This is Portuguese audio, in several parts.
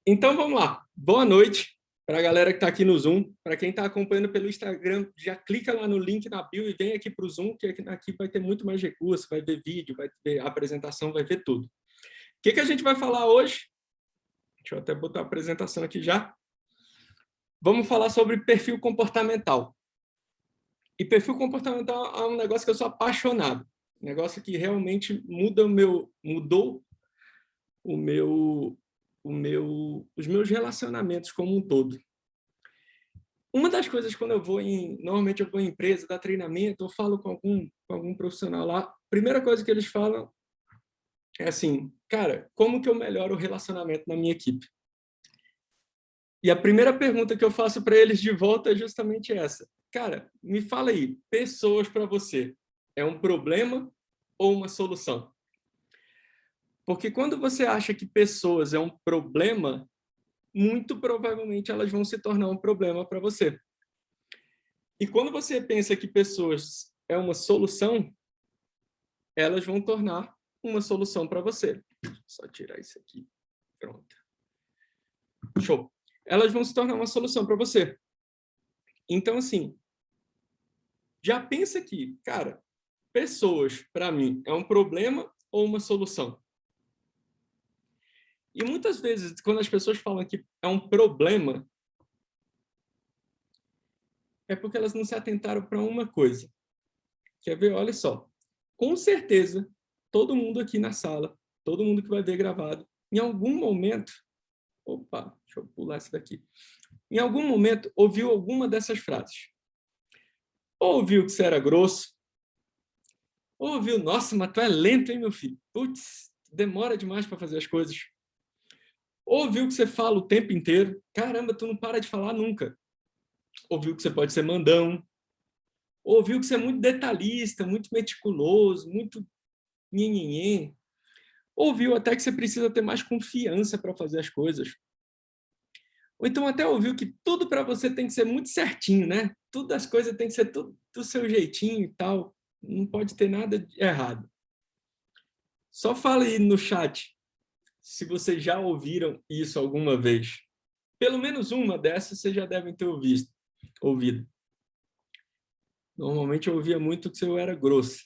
Então vamos lá. Boa noite para a galera que está aqui no Zoom. Para quem está acompanhando pelo Instagram, já clica lá no link na bio e vem aqui para o Zoom, que aqui vai ter muito mais recurso, vai ver vídeo, vai ver apresentação, vai ver tudo. O que a gente vai falar hoje? Deixa eu até botar a apresentação aqui já. Vamos falar sobre perfil comportamental. E perfil comportamental é um negócio que eu sou apaixonado. Um negócio que realmente mudou os meus relacionamentos como um todo. Uma das coisas, quando normalmente eu vou em empresa, dar treinamento, eu falo com algum profissional lá, a primeira coisa que eles falam é assim, cara, como que eu melhoro o relacionamento na minha equipe? E a primeira pergunta que eu faço para eles de volta é justamente essa. Cara, me fala aí, pessoas para você, é um problema ou uma solução? Porque quando você acha que pessoas é um problema, muito provavelmente elas vão se tornar um problema para você. E quando você pensa que pessoas é uma solução, elas vão tornar uma solução para você. Deixa eu só tirar isso aqui. Pronto. Show. Elas vão se tornar uma solução para você. Então, assim, já pensa aqui, cara, pessoas, para mim, é um problema ou uma solução? E muitas vezes, quando as pessoas falam que é um problema, é porque elas não se atentaram para uma coisa. Quer ver? Olha só. Com certeza, todo mundo aqui na sala, todo mundo que vai ver gravado, em algum momento, opa, deixa eu pular isso daqui. Em algum momento, ouviu alguma dessas frases. Ou ouviu que você era grosso, ou ouviu, nossa, mas tu é lento, hein, meu filho? Putz, demora demais para fazer as coisas. Ou ouviu que você fala o tempo inteiro, caramba, tu não para de falar nunca. Ouviu que você pode ser mandão, ouviu que você é muito detalhista, muito meticuloso, muito nhenhenhê. Ouviu até que você precisa ter mais confiança para fazer as coisas. Ou então até ouviu que tudo para você tem que ser muito certinho, né? Tudo as coisas tem que ser tudo do seu jeitinho e tal. Não pode ter nada de errado. Só fala aí no chat se vocês já ouviram isso alguma vez. Pelo menos uma dessas vocês já devem ter ouvido. Normalmente eu ouvia muito que eu era grosso.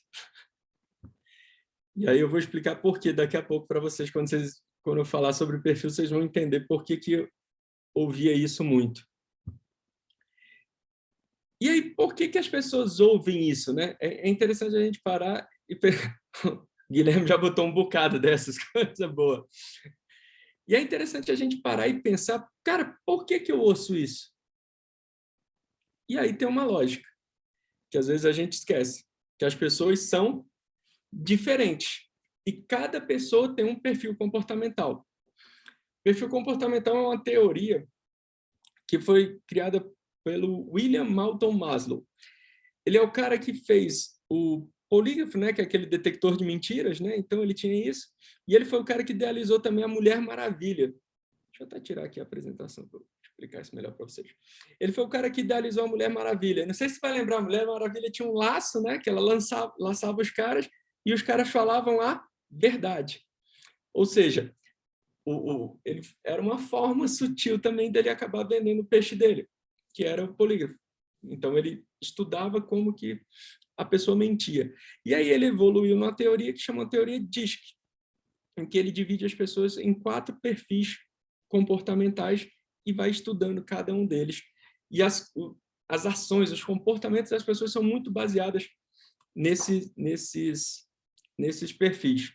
E aí eu vou explicar por quê daqui a pouco para vocês, quando eu falar sobre o perfil, vocês vão entender por que eu ouvia isso muito. E aí, por que as pessoas ouvem isso, né? É interessante a gente parar e... Guilherme já botou um bocado dessas coisas boas. E é interessante a gente parar e pensar, cara, por que eu ouço isso? E aí tem uma lógica, que às vezes a gente esquece, que as pessoas são diferentes. E cada pessoa tem um perfil comportamental. Perfil comportamental é uma teoria que foi criada pelo William Moulton Maslow. Ele é o cara que fez o polígrafo, né, que é aquele detector de mentiras, né? Então ele tinha isso. E ele foi o cara que idealizou também a Mulher Maravilha. Deixa eu até tirar aqui a apresentação para explicar isso melhor para vocês. Ele foi o cara que idealizou a Mulher Maravilha. Não sei se você vai lembrar, a Mulher Maravilha tinha um laço, né, que ela laçava os caras e os caras falavam a verdade. Ou seja, ele era uma forma sutil também dele acabar vendendo o peixe dele, que era o polígrafo. Então ele estudava como que a pessoa mentia. E aí ele evoluiu numa teoria que chama teoria DISC, em que ele divide as pessoas em 4 perfis comportamentais e vai estudando cada um deles. E as ações, os comportamentos das pessoas são muito baseadas nesses perfis.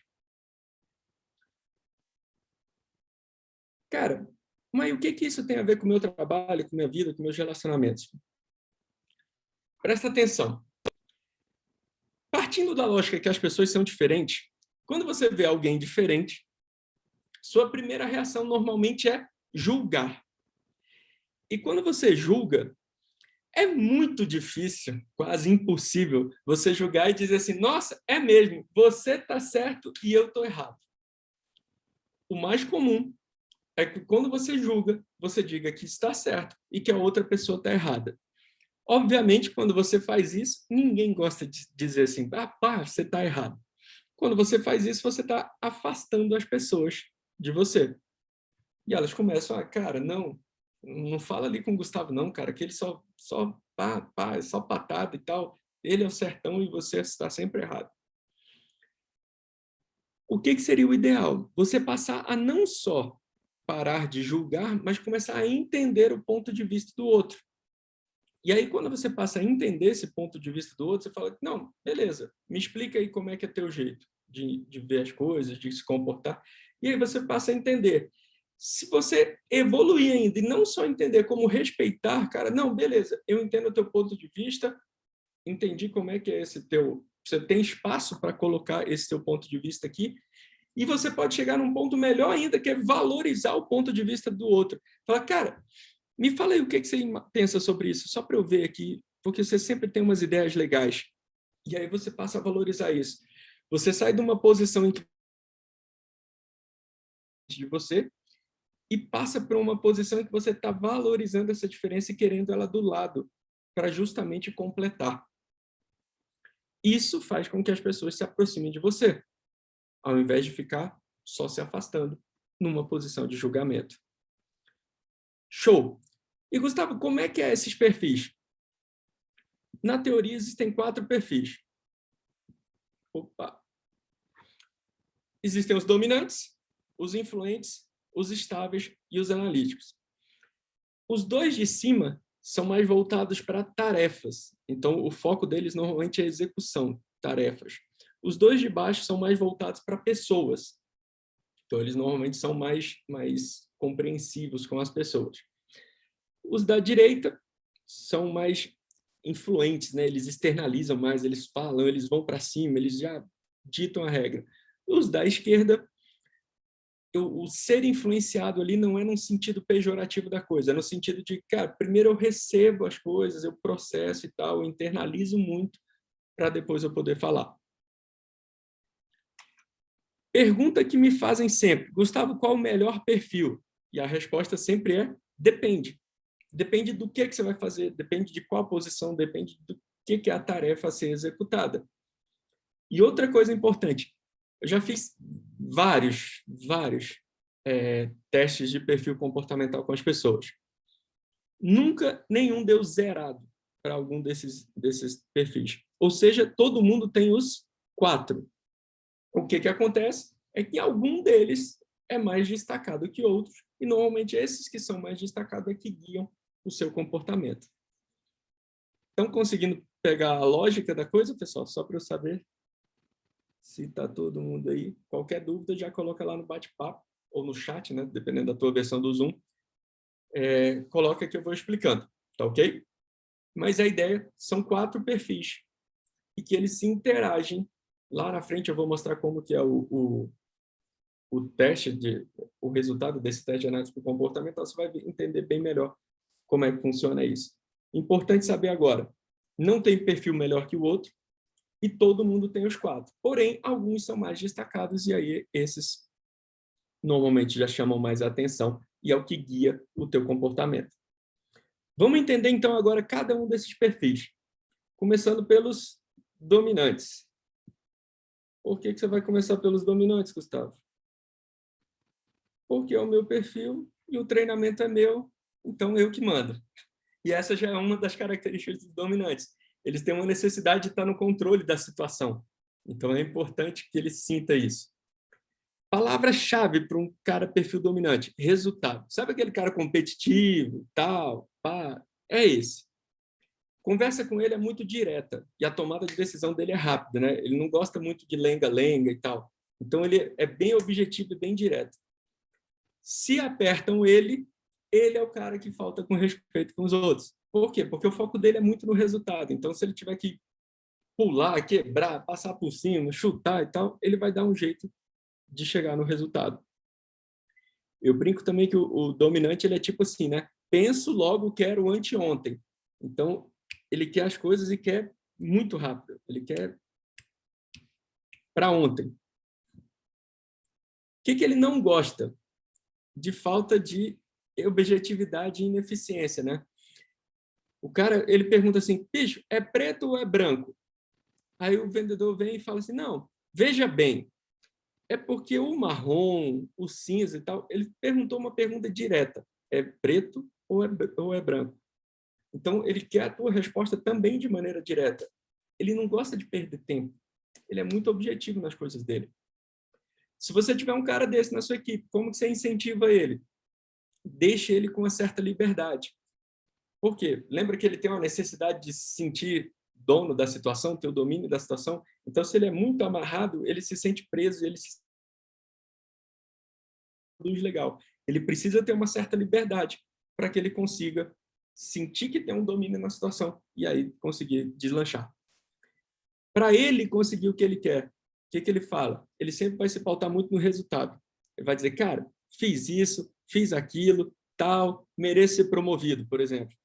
Cara, mas o que isso tem a ver com o meu trabalho, com a minha vida, com meus relacionamentos? Presta atenção. Partindo da lógica que as pessoas são diferentes, quando você vê alguém diferente, sua primeira reação normalmente é julgar. E quando você julga, é muito difícil, quase impossível, você julgar e dizer assim, nossa, é mesmo, você está certo e eu estou errado. O mais comum é que quando você julga, você diga que está certo e que a outra pessoa está errada. Obviamente, quando você faz isso, ninguém gosta de dizer assim, pá, você está errado. Quando você faz isso, você está afastando as pessoas de você. E elas começam a, cara, não fala ali com o Gustavo não, cara, que ele só é só patada e tal. Ele é o certão e você está sempre errado. O que seria o ideal? Você passar a não só parar de julgar, mas começar a entender o ponto de vista do outro. E aí, quando você passa a entender esse ponto de vista do outro, você fala, não, beleza, me explica aí como é que é teu jeito de ver as coisas, de se comportar. E aí você passa a entender. Se você evoluir ainda e não só entender como respeitar, cara, não, beleza, eu entendo o teu ponto de vista, entendi como é que é esse teu... Você tem espaço para colocar esse teu ponto de vista aqui, e você pode chegar num ponto melhor ainda, que é valorizar o ponto de vista do outro. Fala, cara, me fala aí o que você pensa sobre isso, só para eu ver aqui, porque você sempre tem umas ideias legais. E aí você passa a valorizar isso. Você sai de uma posição de você e passa para uma posição em que você está valorizando essa diferença e querendo ela do lado, para justamente completar. Isso faz com que as pessoas se aproximem de você, ao invés de ficar só se afastando numa posição de julgamento. Show! E, Gustavo, como é que é esses perfis? Na teoria, existem 4 perfis. Opa! Existem os dominantes, os influentes, os estáveis e os analíticos. Os 2 de cima são mais voltados para tarefas. Então, o foco deles normalmente é execução, tarefas. Os 2 de baixo são mais voltados para pessoas. Então, eles normalmente são mais compreensivos com as pessoas. Os da direita são mais influentes, né? Eles externalizam mais, eles falam, eles vão para cima, eles já ditam a regra. Os da esquerda, o ser influenciado ali não é no sentido pejorativo da coisa, é no sentido de, cara, primeiro eu recebo as coisas, eu processo e tal, eu internalizo muito para depois eu poder falar. Pergunta que me fazem sempre, Gustavo, qual o melhor perfil? E a resposta sempre é, depende. Depende do que você vai fazer, depende de qual posição, depende do que é a tarefa a ser executada. E outra coisa importante, eu já fiz vários testes de perfil comportamental com as pessoas. Nunca nenhum deu zerado para algum desses perfis. Ou seja, todo mundo tem os 4. O que acontece é que algum deles é mais destacado que outros, e normalmente esses que são mais destacados é que guiam o seu comportamento. Estão conseguindo pegar a lógica da coisa, pessoal? Só para eu saber se está todo mundo aí. Qualquer dúvida, já coloca lá no bate-papo ou no chat, né? Dependendo da tua versão do Zoom. Coloca que eu vou explicando, tá ok? Mas a ideia são 4 perfis e que eles se interagem. Lá na frente eu vou mostrar como que é o teste, o resultado desse teste de análise comportamental, você vai entender bem melhor como é que funciona isso. Importante saber agora, não tem perfil melhor que o outro e todo mundo tem os 4. Porém, alguns são mais destacados e aí esses normalmente já chamam mais a atenção e é o que guia o teu comportamento. Vamos entender então agora cada um desses perfis, começando pelos dominantes. Por que você vai começar pelos dominantes, Gustavo? Porque é o meu perfil e o treinamento é meu, então eu que mando. E essa já é uma das características dos dominantes. Eles têm uma necessidade de estar no controle da situação. Então é importante que ele sinta isso. Palavra-chave para um cara perfil dominante: resultado. Sabe aquele cara competitivo, tal, pá? É esse. Conversa com ele é muito direta e a tomada de decisão dele é rápida, né? Ele não gosta muito de lenga-lenga e tal. Então ele é bem objetivo e bem direto. Se apertam ele é o cara que falta com respeito com os outros. Por quê? Porque o foco dele é muito no resultado. Então, se ele tiver que pular, quebrar, passar por cima, chutar e tal, ele vai dar um jeito de chegar no resultado. Eu brinco também que o dominante ele é tipo assim, né? Penso, logo quero anteontem. Então, ele quer as coisas e quer muito rápido. Ele quer para ontem. O que ele não gosta? De falta de objetividade e ineficiência, né? O cara, ele pergunta assim, bicho, é preto ou é branco? Aí o vendedor vem e fala assim, não, veja bem, É porque o marrom, o cinza e tal, ele perguntou uma pergunta direta. É preto ou é branco? Então, ele quer a tua resposta também de maneira direta. Ele não gosta de perder tempo. Ele é muito objetivo nas coisas dele. Se você tiver um cara desse na sua equipe, como que você incentiva ele? Deixe ele com uma certa liberdade. Por quê? Lembra que ele tem uma necessidade de se sentir dono da situação, ter o domínio da situação? Então, se ele é muito amarrado, ele se sente preso, ele se produz legal. Ele precisa ter uma certa liberdade para que ele consiga sentir que tem um domínio na situação e aí conseguir deslanchar. Para ele conseguir o que ele quer, o que ele fala? Ele sempre vai se pautar muito no resultado. Ele vai dizer, cara, fiz isso, fiz aquilo, tal, mereço ser promovido, por exemplo.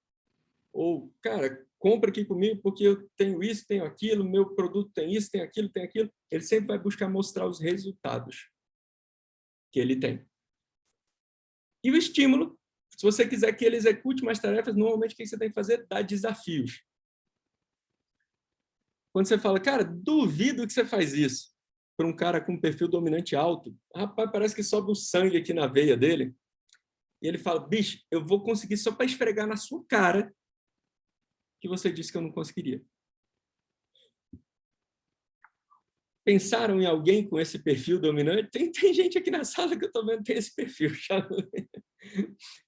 Ou, cara, compra aqui comigo porque eu tenho isso, tenho aquilo, meu produto tem isso, tem aquilo, tem aquilo. Ele sempre vai buscar mostrar os resultados que ele tem. E o estímulo, se você quiser que ele execute mais tarefas, normalmente o que você tem que fazer? Dar desafios. Quando você fala, cara, duvido que você faz isso, para um cara com um perfil dominante alto, rapaz, parece que sobe o sangue aqui na veia dele, e ele fala, bicho, eu vou conseguir só para esfregar na sua cara que você disse que eu não conseguiria. Pensaram em alguém com esse perfil dominante? Tem gente aqui na sala que eu estou vendo que tem esse perfil,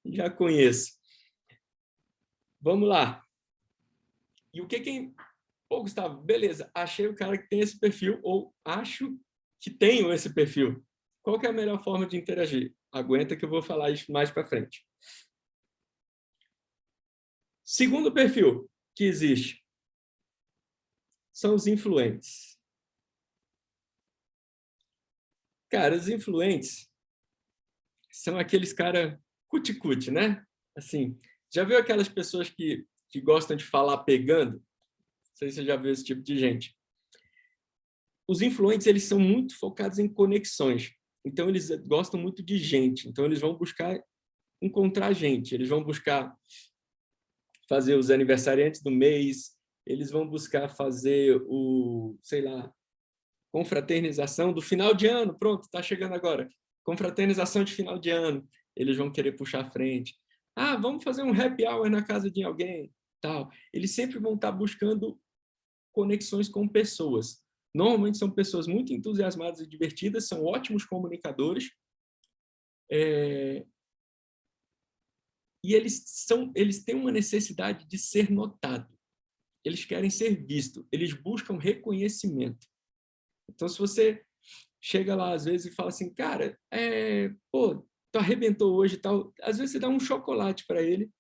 já conheço. Vamos lá. E o que Pô, Gustavo, beleza, achei o cara que tem esse perfil, ou acho que tenho esse perfil. Qual que é a melhor forma de interagir? Aguenta que eu vou falar isso mais para frente. Segundo perfil que existe são os influentes. Cara, os influentes são aqueles cara cuti-cuti, né? Assim, já viu aquelas pessoas que gostam de falar pegando? Não sei se você já viu esse tipo de gente. Os influentes, eles são muito focados em conexões. Então, eles gostam muito de gente. Então, eles vão buscar encontrar gente. Eles vão buscar fazer os aniversariantes do mês. Eles vão buscar fazer sei lá, confraternização do final de ano. Pronto, está chegando agora. Confraternização de final de ano. Eles vão querer puxar a frente. Ah, vamos fazer um happy hour na casa de alguém. Tal. Eles sempre vão estar buscando conexões com pessoas. Normalmente são pessoas muito entusiasmadas e divertidas, são ótimos comunicadores, e eles têm uma necessidade de ser notado. Eles querem ser visto, eles buscam reconhecimento. Então, se você chega lá às vezes e fala assim, cara, pô, tu arrebentou hoje e tal, às vezes você dá um chocolate para ele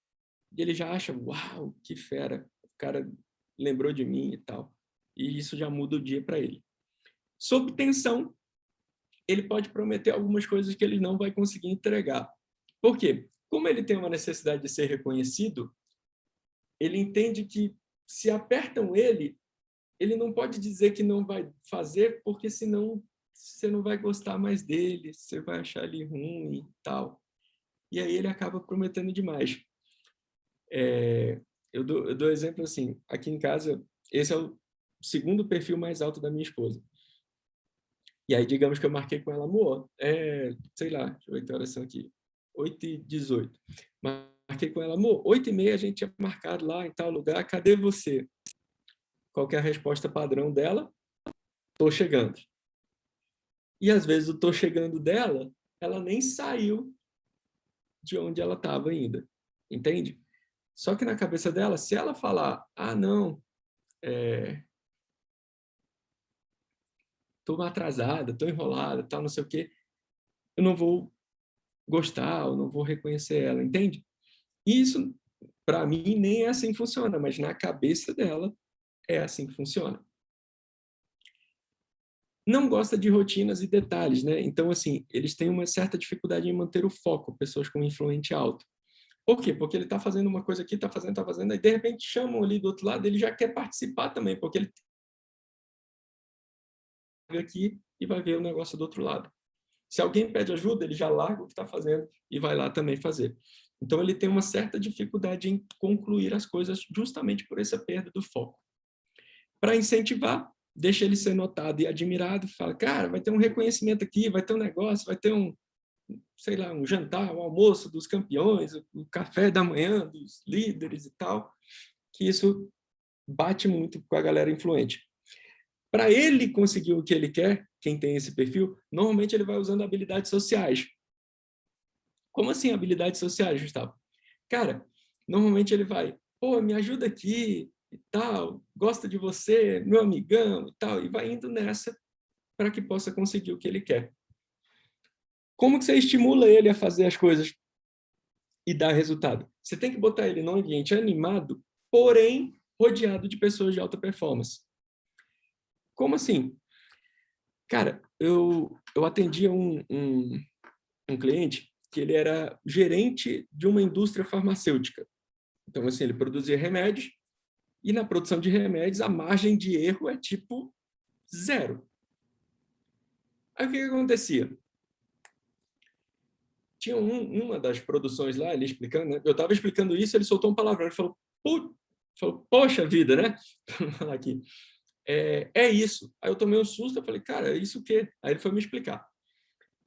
e ele já acha, uau, que fera, o cara lembrou de mim e tal. E isso já muda o dia para ele. Sob tensão, ele pode prometer algumas coisas que ele não vai conseguir entregar. Por quê? Como ele tem uma necessidade de ser reconhecido, ele entende que se apertam ele não pode dizer que não vai fazer, porque senão você não vai gostar mais dele, você vai achar ele ruim e tal. E aí ele acaba prometendo demais. Eu dou exemplo assim, aqui em casa, esse é o segundo perfil mais alto da minha esposa. E aí, digamos que eu marquei com ela, amor, sei lá, deixa eu ver que horas são aqui, 8h18. Marquei com ela, amor, 8h30 a gente tinha marcado lá em tal lugar, cadê você? Qual que é a resposta padrão dela? Tô chegando. E às vezes o tô chegando dela, ela nem saiu de onde ela estava ainda, entende? Só que na cabeça dela, se ela falar, ah, não, tô atrasada, tô enrolada, tal, não sei o quê, eu não vou gostar, eu não vou reconhecer ela, entende? E isso, para mim, nem é assim que funciona, mas na cabeça dela é assim que funciona. Não gosta de rotinas e detalhes, né? Então, assim, eles têm uma certa dificuldade em manter o foco, pessoas com influente alto. Por quê? Porque ele está fazendo uma coisa aqui, está fazendo, aí de repente chamam ali do outro lado, ele já quer participar também, porque ele está aqui e vai ver o negócio do outro lado. Se alguém pede ajuda, ele já larga o que está fazendo e vai lá também fazer. Então, ele tem uma certa dificuldade em concluir as coisas justamente por essa perda do foco. Para incentivar, deixa ele ser notado e admirado, fala, cara, vai ter um reconhecimento aqui, vai ter um negócio, vai ter um, sei lá, um jantar, um almoço dos campeões, o café da manhã dos líderes e tal, que isso bate muito com a galera influente. Para ele conseguir o que ele quer, quem tem esse perfil, normalmente ele vai usando habilidades sociais. Como assim habilidades sociais, Gustavo? Cara, normalmente ele vai, pô, me ajuda aqui e tal, gosta de você, meu amigão e tal, e vai indo nessa para que possa conseguir o que ele quer. Como que você estimula ele a fazer as coisas e dar resultado? Você tem que botar ele num ambiente animado, porém rodeado de pessoas de alta performance. Como assim? Cara, eu atendia um cliente que ele era gerente de uma indústria farmacêutica. Então, assim, ele produzia remédios e na produção de remédios a margem de erro é tipo 0. Aí o que acontecia? Tinha uma das produções lá, ele explicando, né? Eu estava explicando isso, ele soltou um palavrão, ele falou, poxa vida, né? Vamos falar aqui. É isso. Aí eu tomei um susto, eu falei, cara, isso o quê? Aí ele foi me explicar.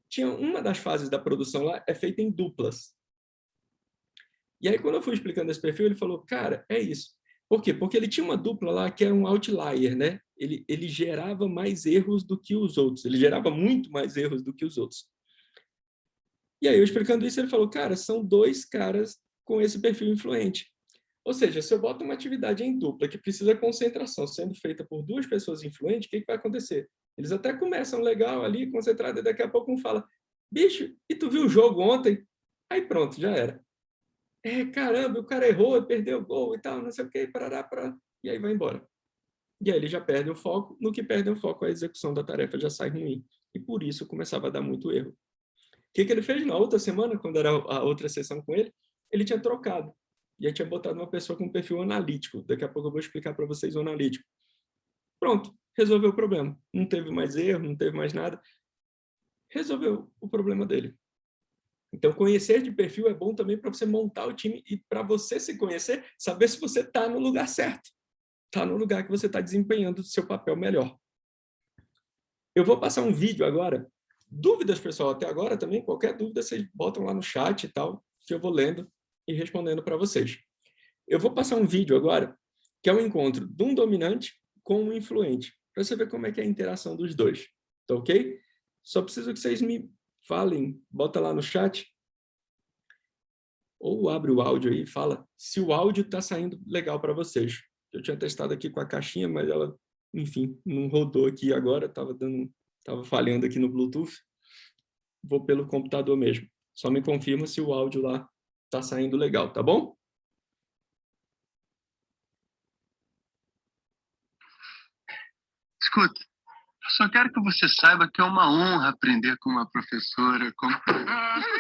Tinha uma das fases da produção lá, é feita em duplas. E aí, quando eu fui explicando esse perfil, ele falou, cara, é isso. Por quê? Porque ele tinha uma dupla lá que era um outlier, né? Ele gerava mais erros do que os outros. Ele gerava muito mais erros do que os outros. E aí, eu explicando isso, ele falou, cara, são 2 caras com esse perfil influente. Ou seja, se eu boto uma atividade em dupla que precisa de concentração sendo feita por 2 pessoas influentes, o que vai acontecer? Eles até começam legal ali, concentrado, e daqui a pouco um fala, bicho, e tu viu o jogo ontem? Aí pronto, já era. Caramba, o cara errou, perdeu o gol e tal, não sei o que, parará, parará, e aí vai embora. E aí ele já perde o foco, no que perde o foco, a execução da tarefa já sai ruim. E por isso começava a dar muito erro. O que ele fez na outra semana, quando era a outra sessão com ele? Ele tinha trocado. E aí tinha botado uma pessoa com perfil analítico. Daqui a pouco eu vou explicar para vocês o analítico. Pronto, resolveu o problema. Não teve mais erro, não teve mais nada. Resolveu o problema dele. Então, conhecer de perfil é bom também para você montar o time e para você se conhecer, saber se você está no lugar certo. Está no lugar que você está desempenhando o seu papel melhor. Eu vou passar um vídeo agora. Dúvidas, pessoal, até agora também, qualquer dúvida, vocês botam lá no chat e tal, que eu vou lendo e respondendo para vocês. Eu vou passar um vídeo agora, que é um encontro de um dominante com um influente, para você ver como é que é a interação dos dois. Tá ok? Só preciso que vocês me falem, bota lá no chat, ou abre o áudio aí e fala se o áudio está saindo legal para vocês. Eu tinha testado aqui com a caixinha, mas ela, enfim, não rodou aqui agora, estava falhando aqui no Bluetooth. Vou pelo computador mesmo. Só me confirma se o áudio lá está saindo legal, tá bom? Escuta, eu só quero que você saiba que é uma honra aprender com uma professora como...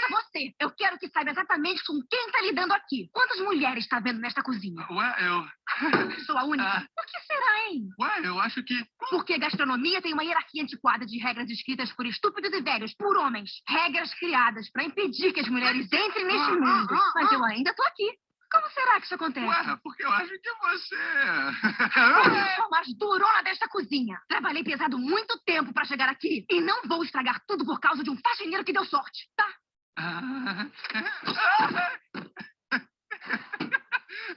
Você, eu quero que saiba exatamente com quem está lidando aqui. Quantas mulheres está vendo nesta cozinha? Ué, eu... Sou a única? Por que será, hein? Ué, eu acho que... Porque gastronomia tem uma hierarquia antiquada de regras escritas por estúpidos e velhos, por homens. Regras criadas para impedir que as mulheres entrem neste mundo. Mas eu ainda estou aqui. Como será que isso acontece? Ué, porque eu acho que você... Eu sou a mais durona desta cozinha. Trabalhei pesado muito tempo para chegar aqui. E não vou estragar tudo por causa de um faxineiro que deu sorte, tá?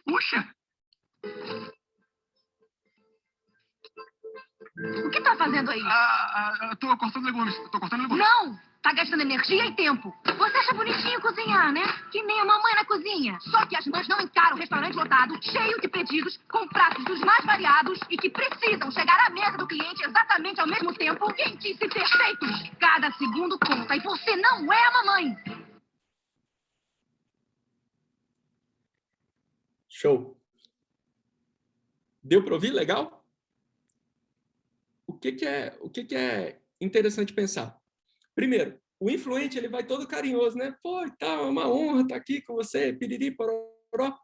Puxa! O que tá fazendo aí? Tô cortando legumes. Não! Tá gastando energia e tempo. Você acha bonitinho cozinhar, né? Que nem a mamãe na cozinha. Só que as mães não encaram o restaurante lotado, cheio de pedidos, com pratos dos mais variados e que precisam chegar à mesa do cliente exatamente ao mesmo tempo, quentes e perfeitos. Cada segundo conta e você não é a mamãe. Show. Deu para ouvir? Legal? O que é interessante pensar? Primeiro, o influente ele vai todo carinhoso, né? Pô, tá, é uma honra estar aqui com você, piriri, pororó.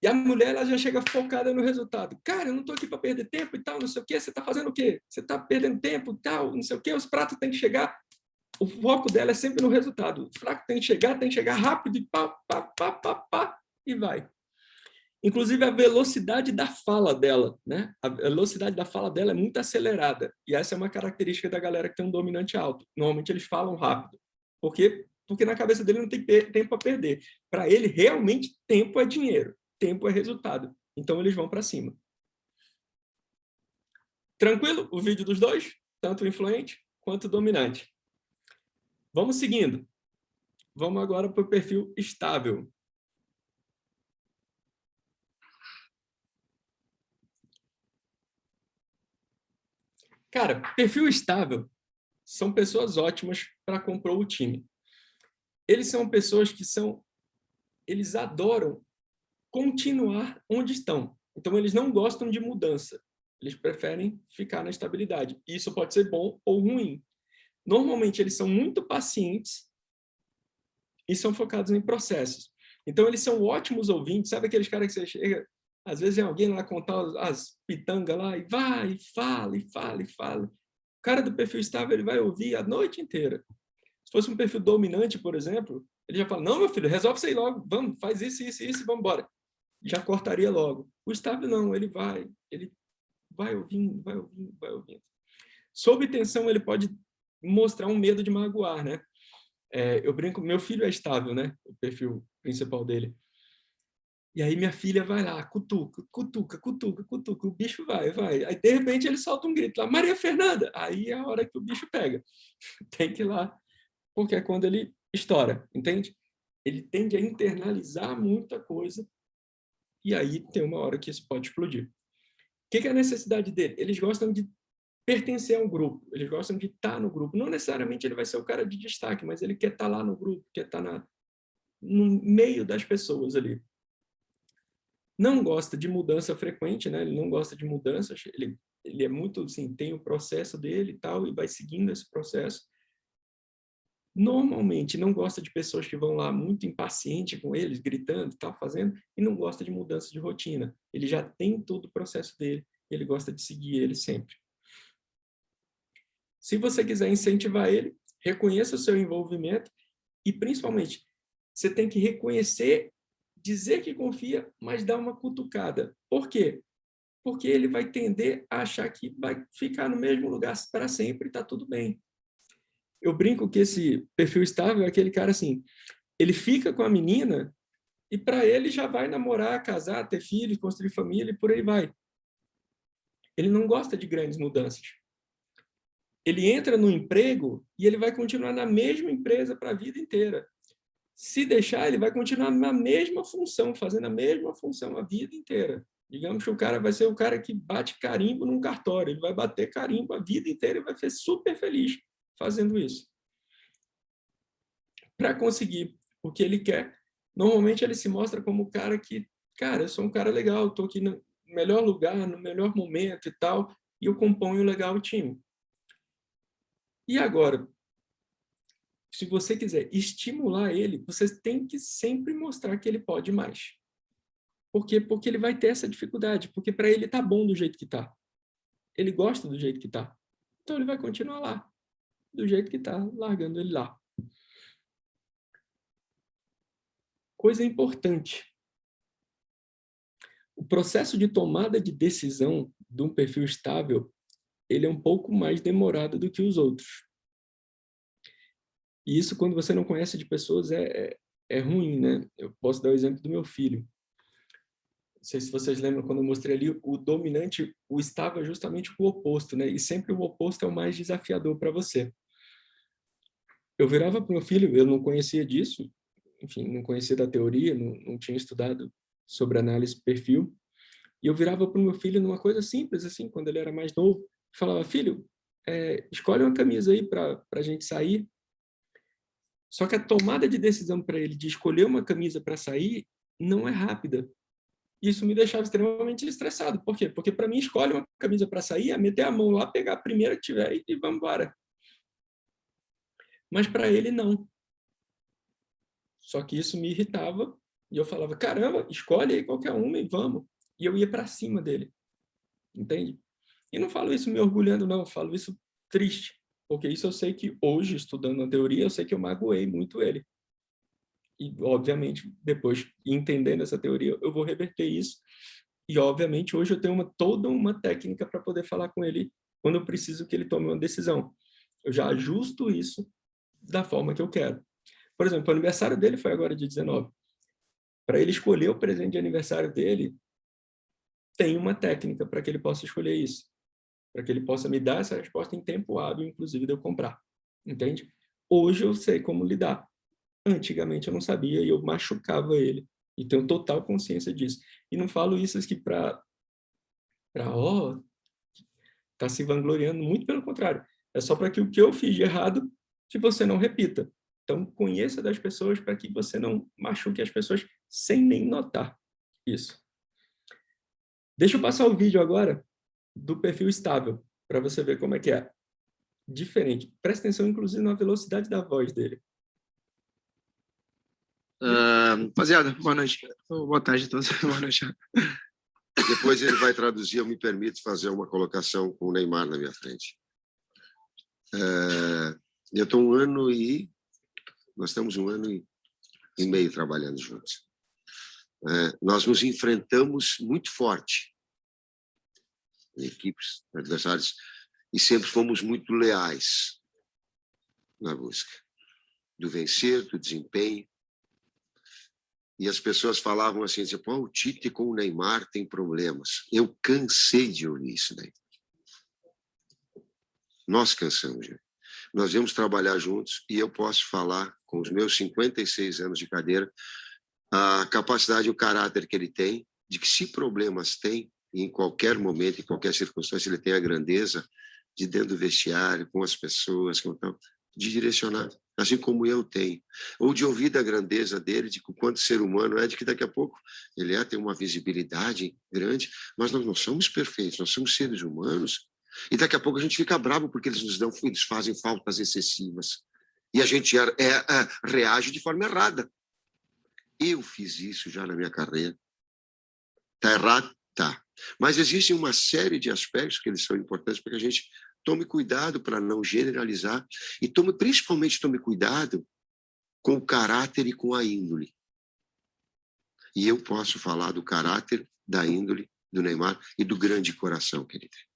E a mulher ela já chega focada no resultado. Cara, eu não estou aqui para perder tempo e tal, não sei o quê. Você está fazendo o quê? Você está perdendo tempo e tal, não sei o quê. Os pratos têm que chegar. O foco dela é sempre no resultado. O prato tem que chegar rápido e pá, pá, pá, pá, pá, e vai. Inclusive, a velocidade da fala dela, né? A velocidade da fala dela é muito acelerada. E essa é uma característica da galera que tem um dominante alto. Normalmente, eles falam rápido. Porque na cabeça dele não tem tempo a perder. Para ele, realmente, tempo é dinheiro. Tempo é resultado. Então, eles vão para cima. Tranquilo? O vídeo dos dois? Tanto o influente quanto o dominante. Vamos seguindo. Vamos agora para o perfil estável. Cara, perfil estável são pessoas ótimas para compor o time. Eles são pessoas que eles adoram continuar onde estão. Então, eles não gostam de mudança. Eles preferem ficar na estabilidade. Isso pode ser bom ou ruim. Normalmente, eles são muito pacientes e são focados em processos. Então, eles são ótimos ouvintes. Sabe aqueles caras que você chega, às vezes, alguém lá contar as pitangas lá e vai, e fala, e fala, e fala. O cara do perfil estável, ele vai ouvir a noite inteira. Se fosse um perfil dominante, por exemplo, ele já fala, não, meu filho, resolve isso aí logo, vamos, faz isso, isso, isso, e vamos embora. Já cortaria logo. O estável não, ele vai ouvindo, vai ouvindo, vai ouvindo. Sob tensão, ele pode mostrar um medo de magoar, né? Eu brinco, meu filho é estável, né? O perfil principal dele. E aí minha filha vai lá, cutuca, cutuca, cutuca, cutuca, o bicho vai. Aí, de repente, ele solta um grito lá, Maria Fernanda! Aí é a hora que o bicho pega. Tem que ir lá, porque é quando ele estoura, entende? Ele tende a internalizar muita coisa e aí tem uma hora que isso pode explodir. O que é a necessidade dele? Eles gostam de pertencer a um grupo, eles gostam de estar no grupo. Não necessariamente ele vai ser o cara de destaque, mas ele quer estar lá no grupo, quer estar no meio das pessoas ali. Não gosta de mudança frequente, né? Ele não gosta de mudanças, ele é muito, assim, tem o processo dele e tal, e vai seguindo esse processo. Normalmente não gosta de pessoas que vão lá muito impaciente com eles, gritando, tal, fazendo, e não gosta de mudança de rotina. Ele já tem todo o processo dele, ele gosta de seguir ele sempre. Se você quiser incentivar ele, reconheça o seu envolvimento e, principalmente, você tem que reconhecer, dizer que confia, mas dar uma cutucada. Por quê? Porque ele vai tender a achar que vai ficar no mesmo lugar para sempre e está tudo bem. Eu brinco que esse perfil estável é aquele cara assim, ele fica com a menina e para ele já vai namorar, casar, ter filhos, construir família e por aí vai. Ele não gosta de grandes mudanças. Ele entra no emprego e ele vai continuar na mesma empresa para a vida inteira. Se deixar, ele vai continuar na mesma função, fazendo a mesma função a vida inteira. Digamos que o cara vai ser o cara que bate carimbo num cartório, ele vai bater carimbo a vida inteira e vai ser super feliz fazendo isso. Para conseguir o que ele quer, normalmente ele se mostra como o cara que, cara, eu sou um cara legal, estou aqui no melhor lugar, no melhor momento e tal, e eu componho legal o time. E agora, se você quiser estimular ele, você tem que sempre mostrar que ele pode mais. Por quê? Porque ele vai ter essa dificuldade, porque para ele tá bom do jeito que tá. Ele gosta do jeito que tá. Então ele vai continuar lá, do jeito que tá, largando ele lá. Coisa importante. O processo de tomada de decisão de um perfil estável, ele é um pouco mais demorado do que os outros. E isso, quando você não conhece de pessoas, é ruim, né? Eu posso dar o exemplo do meu filho. Não sei se vocês lembram, quando eu mostrei ali, o dominante, o estável é justamente o oposto, né? E sempre o oposto é o mais desafiador para você. Eu virava para o meu filho, eu não conhecia disso, enfim, não conhecia da teoria, não tinha estudado sobre análise de perfil, e eu virava para o meu filho numa coisa simples, assim, quando ele era mais novo, falava, filho, escolhe uma camisa aí para a gente sair. Só que a tomada de decisão para ele de escolher uma camisa para sair não é rápida. Isso me deixava extremamente estressado. Por quê? Porque para mim, escolhe uma camisa para sair, é meter a mão lá, pegar a primeira que tiver e vamos embora. Mas para ele, não. Só que isso me irritava e eu falava, caramba, escolhe aí qualquer uma e vamos. E eu ia para cima dele. Entende? E não falo isso me orgulhando, não. Eu falo isso triste. Porque isso eu sei que hoje, estudando a teoria, eu sei que eu magoei muito ele. E, obviamente, depois, entendendo essa teoria, eu vou reverter isso. E, obviamente, hoje eu tenho toda uma técnica para poder falar com ele quando eu preciso que ele tome uma decisão. Eu já ajusto isso da forma que eu quero. Por exemplo, o aniversário dele foi agora dia 19. Para ele escolher o presente de aniversário dele, tem uma técnica para que ele possa escolher isso. Para que ele possa me dar essa resposta em tempo hábil, inclusive, de eu comprar. Entende? Hoje eu sei como lidar. Antigamente eu não sabia e eu machucava ele. E tenho total consciência disso. E não falo isso aqui para tá se vangloriando, muito pelo contrário. É só para que o que eu fiz de errado, que você não repita. Então, conheça das pessoas para que você não machuque as pessoas sem nem notar isso. Deixa eu passar o vídeo agora do perfil estável, para você ver como é que é. Diferente. Presta atenção, inclusive, na velocidade da voz dele. Rapaziada, boa noite. Boa tarde a todos. Boa noite. Depois ele vai traduzir, eu me permito fazer uma colocação com o Neymar na minha frente. Eu estou nós estamos 1 ano e meio trabalhando juntos. Nós nos enfrentamos muito forte em equipes, adversários, e sempre fomos muito leais na busca do vencer, do desempenho. E as pessoas falavam assim, tipo, o Tite com o Neymar tem problemas. Eu cansei de ouvir isso daí. Nós cansamos, gente. Nós viemos trabalhar juntos e eu posso falar, com os meus 56 anos de carreira, a capacidade e o caráter que ele tem, de que se problemas tem, em qualquer momento, em qualquer circunstância, ele tem a grandeza de dentro do vestiário, com as pessoas, de direcionar, assim como eu tenho. Ou de ouvir da grandeza dele, de quanto ser humano é, de que daqui a pouco ele tem uma visibilidade grande, mas nós não somos perfeitos, nós somos seres humanos. E daqui a pouco a gente fica bravo porque eles fazem faltas excessivas. E a gente reage de forma errada. Eu fiz isso já na minha carreira. Está errado? Tá. Mas existe uma série de aspectos que eles são importantes para que a gente tome cuidado para não generalizar e principalmente tome cuidado com o caráter e com a índole. E eu posso falar do caráter, da índole do Neymar e do grande coração que ele tem.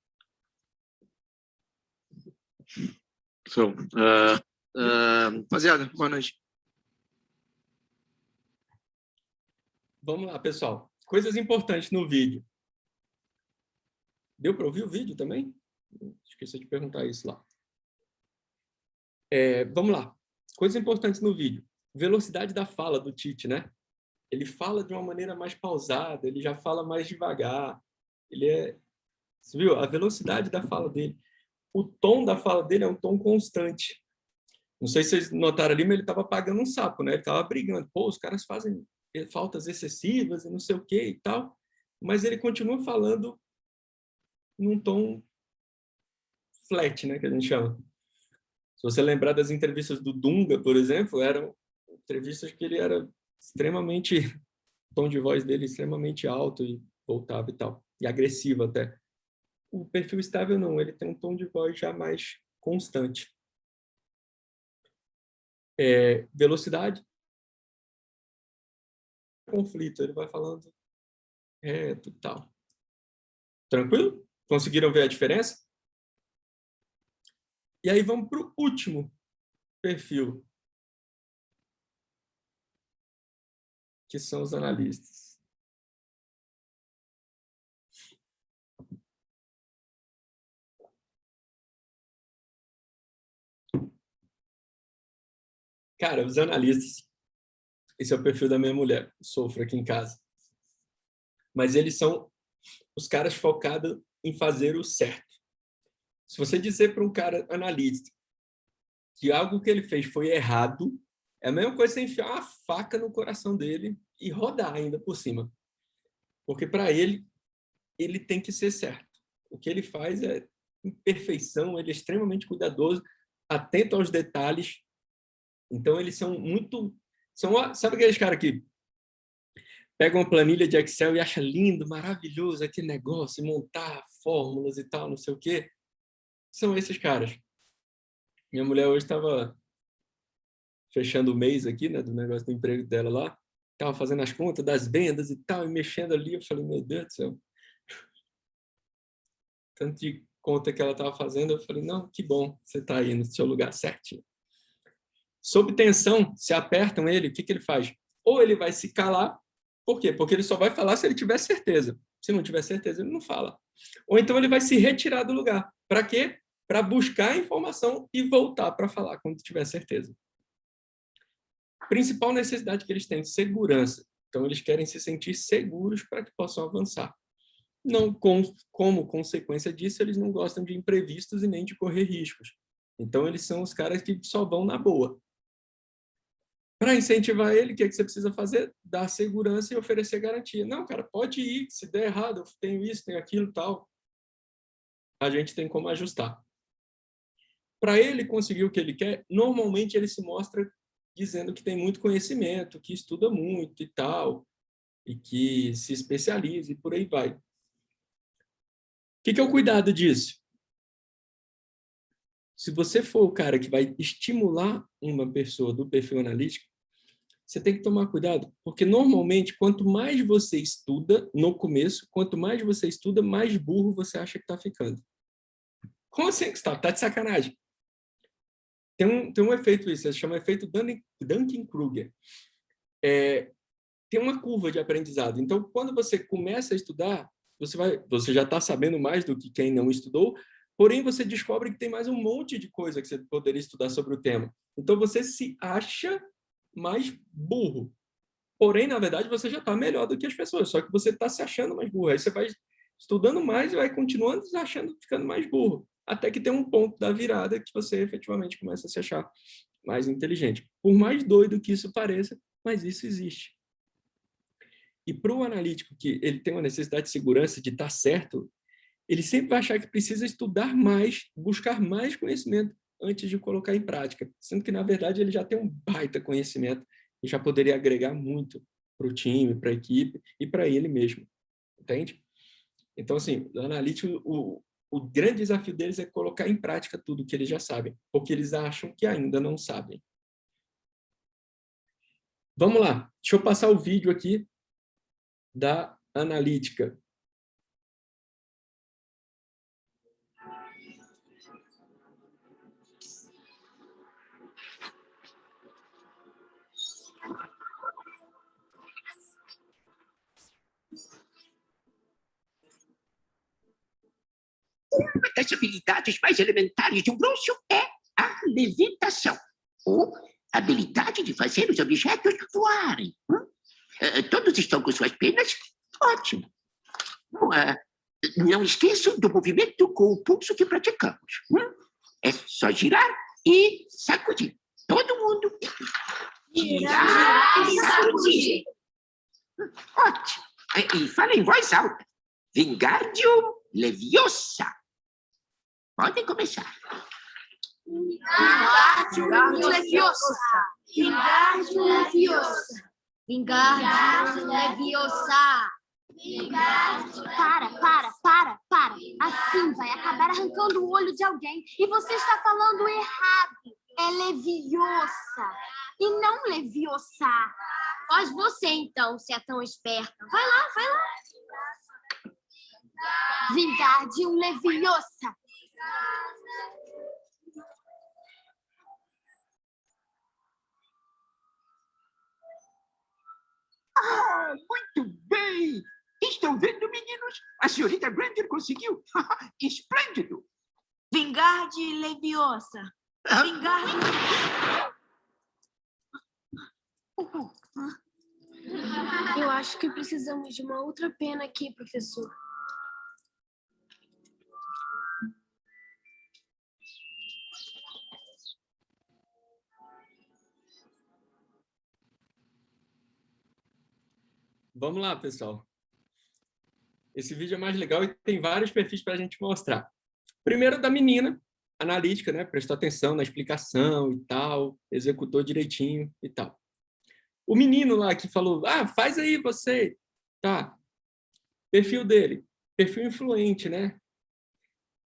Rapaziada, boa noite. Vamos lá, pessoal. Coisas importantes no vídeo. Deu para ouvir o vídeo também? Esqueci de perguntar isso lá. Vamos lá. Coisas importantes no vídeo. Velocidade da fala do Tite, né? Ele fala de uma maneira mais pausada, ele já fala mais devagar. Você viu? A velocidade da fala dele. O tom da fala dele é um tom constante. Não sei se vocês notaram ali, mas ele estava pagando um sapo, né? Ele estava brigando. Pô, os caras fazem faltas excessivas e não sei o quê e tal. Mas ele continua falando num tom flat, né? Que a gente chama. Se você lembrar das entrevistas do Dunga, por exemplo, eram entrevistas que ele era extremamente... O tom de voz dele extremamente alto e voltava e tal. E agressivo até. O perfil estável não, ele tem um tom de voz já mais constante. Velocidade. Conflito, ele vai falando reto e tal. Tranquilo? Conseguiram ver a diferença? E aí vamos para o último perfil, que são os analistas. Cara, os analistas, esse é o perfil da minha mulher, sofro aqui em casa. Mas eles são os caras focados em fazer o certo. Se você dizer para um cara analista que algo que ele fez foi errado, é a mesma coisa que você enfiar uma faca no coração dele e rodar ainda por cima. Porque para ele tem que ser certo. O que ele faz é imperfeição, ele é extremamente cuidadoso, atento aos detalhes. Então, eles são muito... sabe aqueles caras que pegam uma planilha de Excel e acham lindo, maravilhoso aquele negócio, montar fórmulas e tal, não sei o quê? São esses caras. Minha mulher hoje estava fechando o mês aqui, né, do negócio do emprego dela lá, estava fazendo as contas das vendas e tal, e mexendo ali, eu falei, meu Deus do céu. Tanto de conta que ela estava fazendo, eu falei, não, que bom, você está aí no seu lugar certinho. Sob tensão, se apertam ele, o que ele faz? Ou ele vai se calar, por quê? Porque ele só vai falar se ele tiver certeza. Se não tiver certeza, ele não fala. Ou então ele vai se retirar do lugar. Para quê? Para buscar a informação e voltar para falar quando tiver certeza. Principal necessidade que eles têm, segurança. Então, eles querem se sentir seguros para que possam avançar. Não, como consequência disso, eles não gostam de imprevistos e nem de correr riscos. Então, eles são os caras que só vão na boa. Para incentivar ele, o que você precisa fazer? Dar segurança e oferecer garantia. Não, cara, pode ir, se der errado, eu tenho isso, tenho aquilo, tal. A gente tem como ajustar. Para ele conseguir o que ele quer, normalmente ele se mostra dizendo que tem muito conhecimento, que estuda muito e tal, e que se especializa e por aí vai. O que é o cuidado disso? Se você for o cara que vai estimular uma pessoa do perfil analítico, você tem que tomar cuidado, porque normalmente, quanto mais você estuda no começo, quanto mais você estuda, mais burro você acha que está ficando. Como assim que está? Está de sacanagem. Tem um efeito isso, se chama efeito Dunning-Kruger. Tem uma curva de aprendizado. Então, quando você começa a estudar, você já está sabendo mais do que quem não estudou, porém você descobre que tem mais um monte de coisa que você poderia estudar sobre o tema. Então, você se acha mais burro. Porém, na verdade, você já está melhor do que as pessoas, só que você está se achando mais burro. Aí você vai estudando mais e vai continuando se achando, ficando mais burro. Até que tem um ponto da virada que você efetivamente começa a se achar mais inteligente. Por mais doido que isso pareça, mas isso existe. E para o analítico, que ele tem uma necessidade de segurança, de estar certo, ele sempre vai achar que precisa estudar mais, buscar mais conhecimento antes de colocar em prática. Sendo que, na verdade, ele já tem um baita conhecimento e já poderia agregar muito para o time, para a equipe e para ele mesmo. Entende? Então, assim, o analítico, o grande desafio deles é colocar em prática tudo que eles já sabem, porque eles acham que ainda não sabem. Vamos lá. Deixa eu passar o vídeo aqui da analítica. Uma das habilidades mais elementares de um bruxo é a levitação, ou a habilidade de fazer os objetos voarem. Todos estão com suas penas? Ótimo. Não esqueçam do movimento com o pulso que praticamos. É só girar e sacudir. Todo mundo. Girar e sacudir. Ótimo. E fala em voz alta. Wingardium Leviosa. Podem começar. Wingardium Leviosa. Wingardium Leviosa. Wingardium Leviosa. Para. Assim vai acabar arrancando o olho de alguém. E você está falando errado. É Leviosa e não Leviosa. Faz você, então, se é tão esperta. Vai lá. Wingardium Leviosa. Muito bem! Estão vendo, meninos? A senhorita Granger conseguiu. Esplêndido! Wingardium Leviosa. Wingardium... Eu acho que precisamos de uma outra pena aqui, professor. Vamos lá, pessoal. Esse vídeo é mais legal e tem vários perfis para a gente mostrar. Primeiro da menina, analítica, né? Prestou atenção na explicação e tal, executou direitinho e tal. O menino lá que falou, faz aí você. Tá. Perfil dele, perfil influente, né?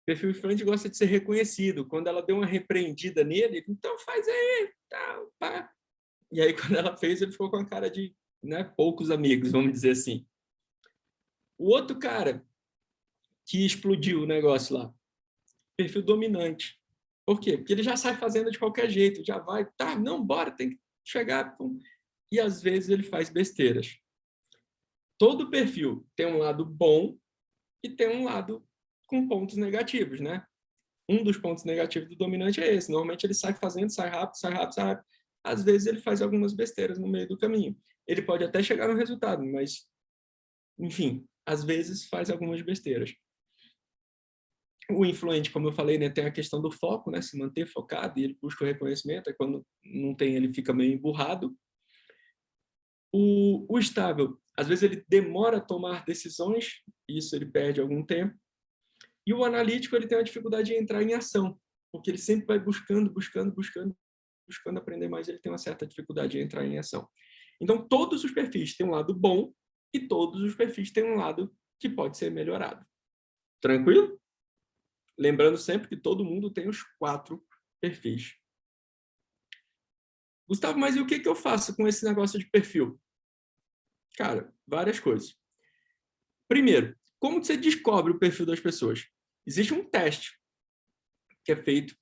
Perfil influente gosta de ser reconhecido. Quando ela deu uma repreendida nele, então faz aí, tá, E aí, quando ela fez, ele ficou com a cara de, né, poucos amigos, vamos dizer assim. O outro cara que explodiu o negócio lá, perfil dominante. Por quê? Porque ele já sai fazendo de qualquer jeito, já vai, tá, não, bora, tem que chegar. Pum. E às vezes ele faz besteiras. Todo perfil tem um lado bom e tem um lado com pontos negativos, né? Um dos pontos negativos do dominante é esse. Normalmente ele sai fazendo, sai rápido, sai rápido, sai rápido. Às vezes ele faz algumas besteiras no meio do caminho. Ele pode até chegar no resultado, mas, enfim, às vezes faz algumas besteiras. O influente, como eu falei, né, tem a questão do foco, né, se manter focado, e ele busca o reconhecimento, e quando não tem, ele fica meio emburrado. O estável, às vezes ele demora a tomar decisões, isso ele perde algum tempo. E o analítico, ele tem a dificuldade de entrar em ação, porque ele sempre vai buscando aprender mais, ele tem uma certa dificuldade de entrar em ação. Então, todos os perfis têm um lado bom e todos os perfis têm um lado que pode ser melhorado. Tranquilo? Lembrando sempre que todo mundo tem os 4 perfis. Gustavo, mas e o que eu faço com esse negócio de perfil? Cara, várias coisas. Primeiro, como você descobre o perfil das pessoas? Existe um teste que é feito,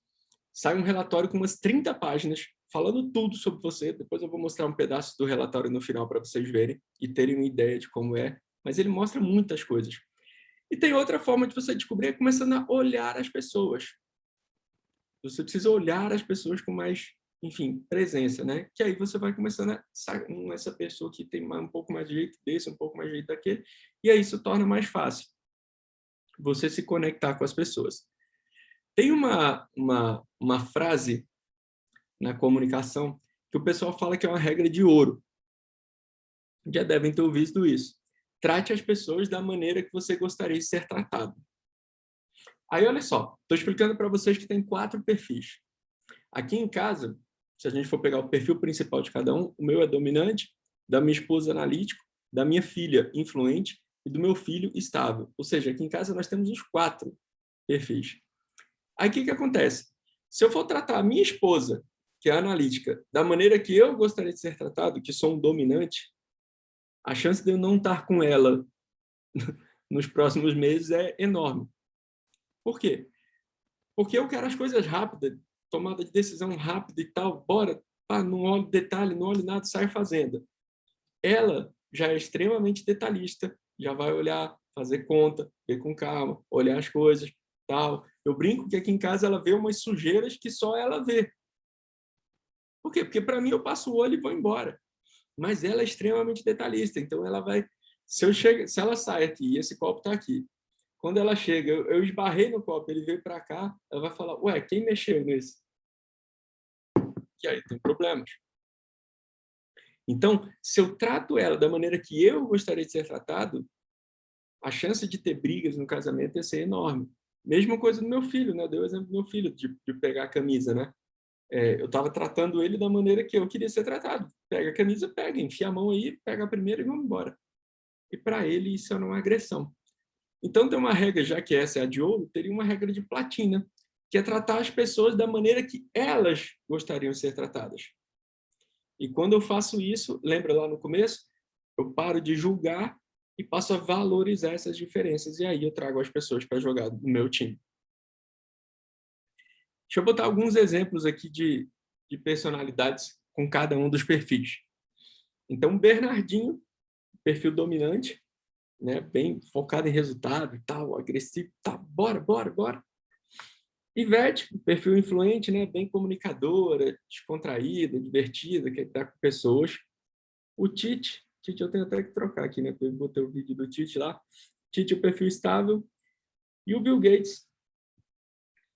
sai um relatório com umas 30 páginas, falando tudo sobre você. Depois eu vou mostrar um pedaço do relatório no final para vocês verem e terem uma ideia de como é. Mas ele mostra muitas coisas. E tem outra forma de você descobrir, é começando a olhar as pessoas. Você precisa olhar as pessoas com mais, enfim, presença, né? Que aí você vai começando a essa pessoa que tem um pouco mais de jeito desse, um pouco mais de jeito daquele, e aí isso torna mais fácil você se conectar com as pessoas. Tem uma frase na comunicação que o pessoal fala que é uma regra de ouro. Já devem ter ouvido isso. Trate as pessoas da maneira que você gostaria de ser tratado. Aí, olha só, estou explicando para vocês que tem 4 perfis. Aqui em casa, se a gente for pegar o perfil principal de cada um, o meu é dominante, da minha esposa analítico, da minha filha influente e do meu filho estável. Ou seja, aqui em casa nós temos os 4 perfis. Aí o que acontece? Se eu for tratar a minha esposa, que é analítica, da maneira que eu gostaria de ser tratado, que sou um dominante, a chance de eu não estar com ela nos próximos meses é enorme. Por quê? Porque eu quero as coisas rápidas, tomada de decisão rápida e tal, bora, não olho detalhe, não olho nada, sai fazendo. Ela já é extremamente detalhista, já vai olhar, fazer conta, ver com calma, olhar as coisas, tal. Eu brinco que aqui em casa ela vê umas sujeiras que só ela vê. Por quê? Porque para mim eu passo o olho e vou embora. Mas ela é extremamente detalhista, então ela vai... Se ela sai aqui e esse copo está aqui, quando ela chega, eu esbarrei no copo, ele veio para cá, ela vai falar, ué, quem mexeu nesse? E aí tem problemas. Então, se eu trato ela da maneira que eu gostaria de ser tratado, a chance de ter brigas no casamento ia ser enorme. Mesma coisa do meu filho, né? Deu o exemplo do meu filho, de pegar a camisa, né? Eu estava tratando ele da maneira que eu queria ser tratado. Pega a camisa, pega, enfia a mão aí, pega a primeira e vamos embora. E para ele isso é uma agressão. Então tem uma regra, já que essa é a de ouro, teria uma regra de platina, que é tratar as pessoas da maneira que elas gostariam de ser tratadas. E quando eu faço isso, lembra lá no começo? Eu paro de julgar e passo a valorizar essas diferenças. E aí eu trago as pessoas para jogar no meu time. Deixa eu botar alguns exemplos aqui de personalidades com cada um dos perfis. Então, Bernardinho, perfil dominante, né, bem focado em resultado e tal, agressivo, tá, bora. Ivete, perfil influente, né, bem comunicadora, descontraída, divertida, quer estar com pessoas. O Tite eu tenho até que trocar aqui, né, porque eu botei o vídeo do Tite lá. Tite, o perfil estável. E o Bill Gates,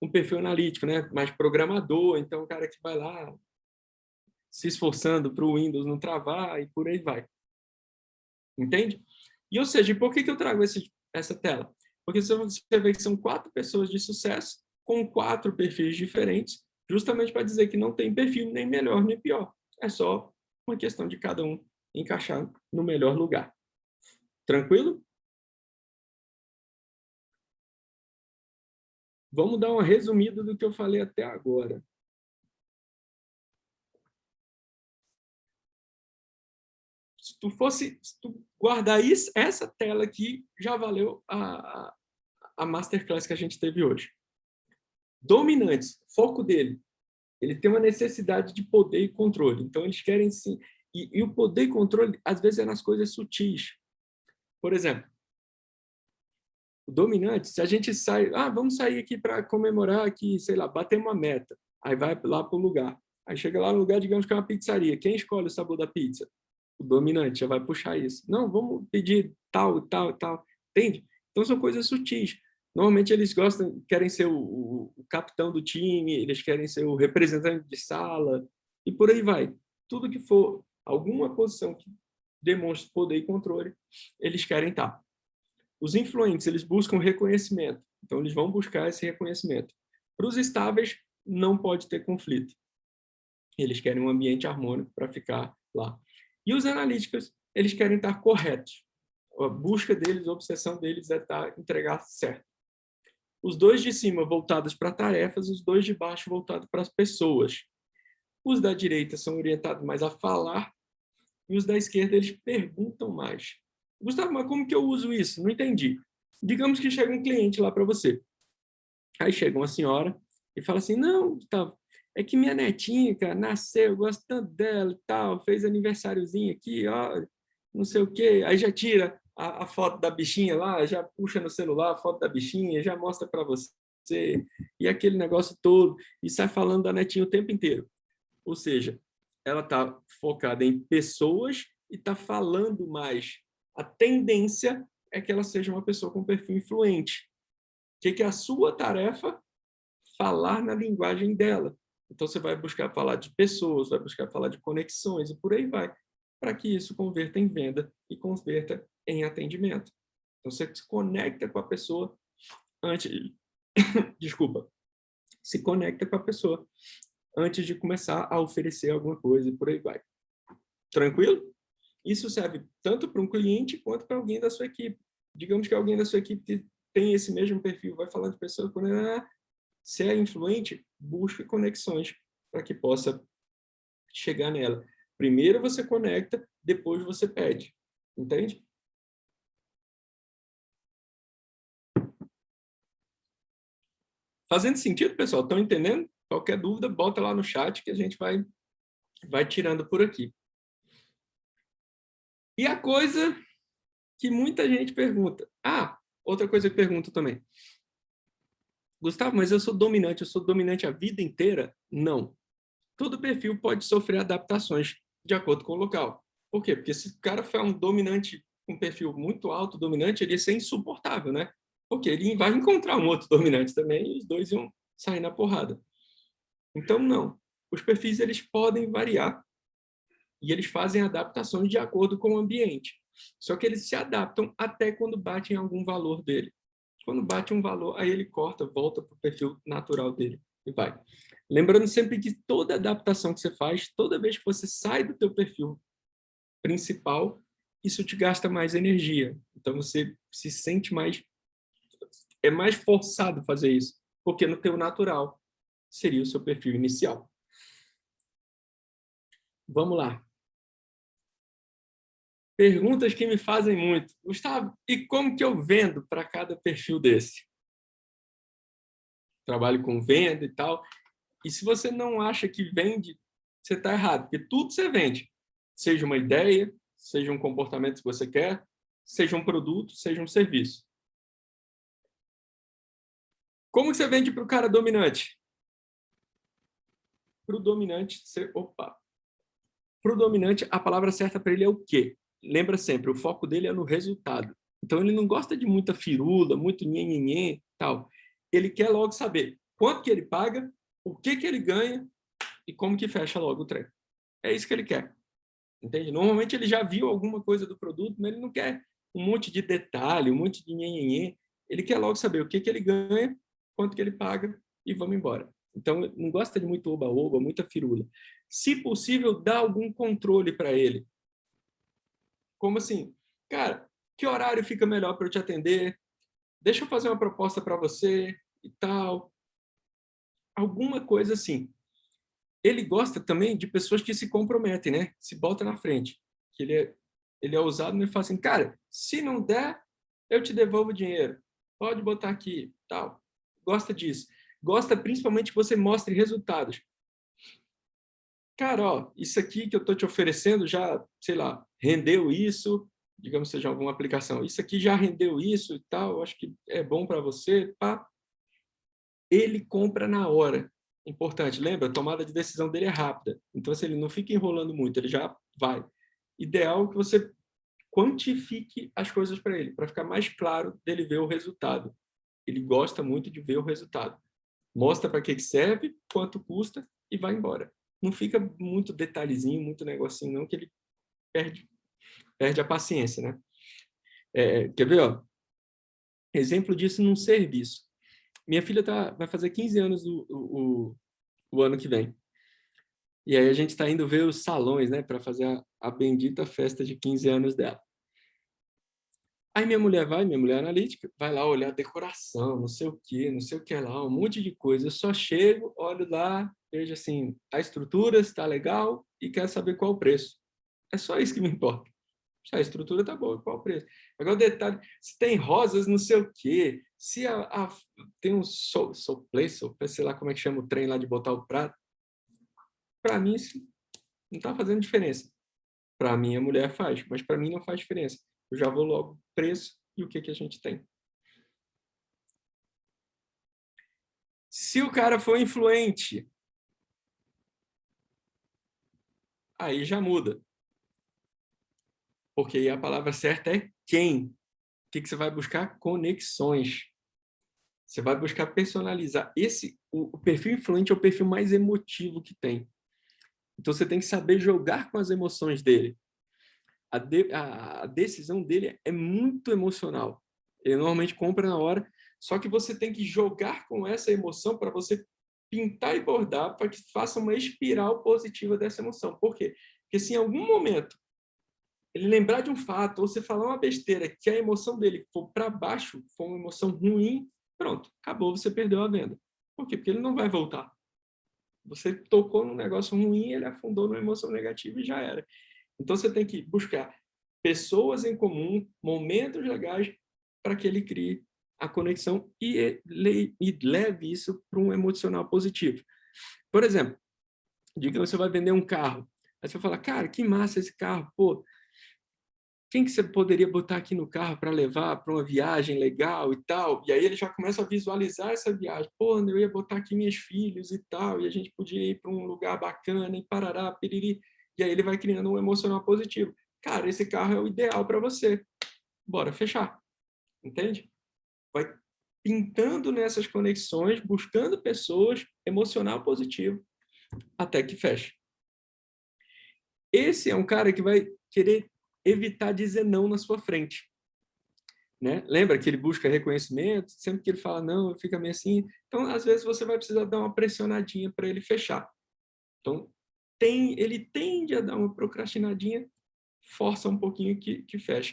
um perfil analítico, né, mais programador, então o cara que vai lá se esforçando para o Windows não travar e por aí vai. Entende? E, ou seja, por que eu trago essa tela? Porque você vê que são 4 pessoas de sucesso com 4 perfis diferentes, justamente para dizer que não tem perfil nem melhor nem pior. É só uma questão de cada um encaixar no melhor lugar. Tranquilo? Vamos dar uma resumida do que eu falei até agora. Se tu guardar isso, essa tela aqui, já valeu a masterclass que a gente teve hoje. Dominantes, foco dele. Ele tem uma necessidade de poder e controle. Então, eles querem sim. E o poder e controle, às vezes, é nas coisas sutis. Por exemplo, o dominante, se a gente sai... vamos sair aqui para comemorar aqui, sei lá, bater uma meta. Aí vai lá para o lugar. Aí chega lá no lugar, digamos que é uma pizzaria. Quem escolhe o sabor da pizza? O dominante já vai puxar isso. Não, vamos pedir tal, tal, tal. Entende? Então, são coisas sutis. Normalmente, eles querem ser o capitão do time, eles querem ser o representante de sala, e por aí vai. Tudo que for alguma posição que demonstre poder e controle, eles querem estar. Os influentes, eles buscam reconhecimento. Então, eles vão buscar esse reconhecimento. Para os estáveis, não pode ter conflito. Eles querem um ambiente harmônico para ficar lá. E os analíticos, eles querem estar corretos. A busca deles, a obsessão deles é entregar certo. Os dois de cima voltados para tarefas, os dois de baixo voltados para as pessoas. Os da direita são orientados mais a falar e os da esquerda, eles perguntam mais. Gustavo, mas como que eu uso isso? Não entendi. Digamos que chega um cliente lá para você. Aí chega uma senhora e fala assim, não, Gustavo, é que minha netinha, cara, nasceu, eu gosto tanto dela e tal, fez aniversáriozinho aqui, ó, não sei o quê. Aí já tira a foto da bichinha lá, já puxa no celular a foto da bichinha, já mostra para você, e aquele negócio todo, e sai falando da netinha o tempo inteiro. Ou seja, ela está focada em pessoas e está falando mais. A tendência é que ela seja uma pessoa com perfil influente. O que é a sua tarefa? Falar na linguagem dela. Então, você vai buscar falar de pessoas, vai buscar falar de conexões, e por aí vai, para que isso converta em venda e converta em atendimento. Então, você se conecta com a pessoa antes... Desculpa. Se conecta com a pessoa antes de começar a oferecer alguma coisa, e por aí vai. Tranquilo? Isso serve tanto para um cliente quanto para alguém da sua equipe. Digamos que alguém da sua equipe tem esse mesmo perfil, vai falar de pessoa, se é influente, busque conexões para que possa chegar nela. Primeiro você conecta, depois você pede. Entende? Fazendo sentido, pessoal? Estão entendendo? Qualquer dúvida, bota lá no chat que a gente vai tirando por aqui. E a coisa que muita gente pergunta. Outra coisa que pergunta também. Gustavo, mas eu sou dominante a vida inteira? Não. Todo perfil pode sofrer adaptações de acordo com o local. Por quê? Porque se o cara for um dominante, um perfil muito alto, dominante, ele ia ser insuportável, né? Porque ele vai encontrar um outro dominante também e os dois iam sair na porrada. Então, não. Os perfis, eles podem variar e eles fazem adaptações de acordo com o ambiente. Só que eles se adaptam até quando batem algum valor dele. Quando bate um valor, aí ele corta, volta para o perfil natural dele e vai. Lembrando sempre que toda adaptação que você faz, toda vez que você sai do teu perfil principal, isso te gasta mais energia. Então, você se sente mais... É mais forçado fazer isso, porque no teu natural seria o seu perfil inicial. Vamos lá. Perguntas que me fazem muito. Gustavo, e como que eu vendo para cada perfil desse? Trabalho com venda e tal. E se você não acha que vende, você está errado, porque tudo você vende. Seja uma ideia, seja um comportamento que você quer, seja um produto, seja um serviço. Como você vende para o cara dominante? Para o dominante, para o dominante, a palavra certa para ele é o quê? Lembra sempre, o foco dele é no resultado. Então, ele não gosta de muita firula, muito nhenhenhê, tal. Ele quer logo saber quanto que ele paga, o que que ele ganha e como que fecha logo o trem. É isso que ele quer. Entende? Normalmente, ele já viu alguma coisa do produto, mas ele não quer um monte de detalhe, um monte de nhenhenhê. Ele quer logo saber o que que ele ganha, quanto que ele paga e vamos embora. Então, não gosta de muito oba-oba, muita firula. Se possível, dá algum controle para ele. Como assim? Cara, que horário fica melhor para eu te atender? Deixa eu fazer uma proposta para você e tal. Alguma coisa assim. Ele gosta também de pessoas que se comprometem, né? Se bota na frente. Que ele ele é ousado, ele fala assim, cara, se não der, eu te devolvo o dinheiro. Pode botar aqui, tal. Gosta disso. Gosta principalmente que você mostre resultados. Cara, ó, isso aqui que eu estou te oferecendo já, sei lá, rendeu isso, digamos que seja alguma aplicação. Isso aqui já rendeu isso e tal, acho que é bom para você. Pá. Ele compra na hora. Importante, lembra? A tomada de decisão dele é rápida. Então, se ele não fica enrolando muito, ele já vai. Ideal que você quantifique as coisas para ele, para ficar mais claro dele ver o resultado. Ele gosta muito de ver o resultado. Mostra para que serve, quanto custa e vai embora. Não fica muito detalhezinho, muito negocinho, não, que ele perde a paciência, né? Quer ver? Ó? Exemplo disso num serviço. Minha filha vai fazer 15 anos o ano que vem. E aí a gente está indo ver os salões, né, para fazer a bendita festa de 15 anos dela. Aí minha mulher analítica, vai lá olhar a decoração, não sei o que lá, um monte de coisa. Eu só chego, olho lá, vejo assim, a estrutura está legal e quero saber qual o preço. É só isso que me importa. Se a estrutura tá boa, qual o preço? Agora o detalhe, se tem rosas, não sei o quê, se tem um soplay, sei lá como é que chama o trem lá de botar o prato, para mim isso não está fazendo diferença. Para mim a mulher faz, mas para mim não faz diferença. Eu já vou logo preço e o que a gente tem. Se o cara for influente, aí já muda. Porque aí a palavra certa é quem. O que você vai buscar? Conexões. Você vai buscar personalizar. O perfil influente é o perfil mais emotivo que tem. Então você tem que saber jogar com as emoções dele. A decisão dele é muito emocional. Ele normalmente compra na hora, só que você tem que jogar com essa emoção para você pintar e bordar para que faça uma espiral positiva dessa emoção. Por quê? Porque se em algum momento ele lembrar de um fato ou você falar uma besteira que a emoção dele for para baixo, for uma emoção ruim, pronto, acabou, você perdeu a venda. Por quê? Porque ele não vai voltar. Você tocou num negócio ruim, ele afundou numa emoção negativa e já era. Então, você tem que buscar pessoas em comum, momentos legais, para que ele crie a conexão e leve isso para um emocional positivo. Por exemplo, diga que você vai vender um carro. Aí você vai falar, cara, que massa esse carro, pô. Quem que você poderia botar aqui no carro para levar para uma viagem legal e tal? E aí ele já começa a visualizar essa viagem. Pô, eu ia botar aqui meus filhos e tal, e a gente podia ir para um lugar bacana e parará, piriri. E aí ele vai criando um emocional positivo. Cara, esse carro é o ideal para você. Bora fechar. Entende? Vai pintando nessas conexões, buscando pessoas, emocional positivo, até que feche. Esse é um cara que vai querer evitar dizer não na sua frente. Né? Lembra que ele busca reconhecimento? Sempre que ele fala não, fica meio assim. Então, às vezes, você vai precisar dar uma pressionadinha para ele fechar. Então, ele tende a dar uma procrastinadinha, força um pouquinho que fecha.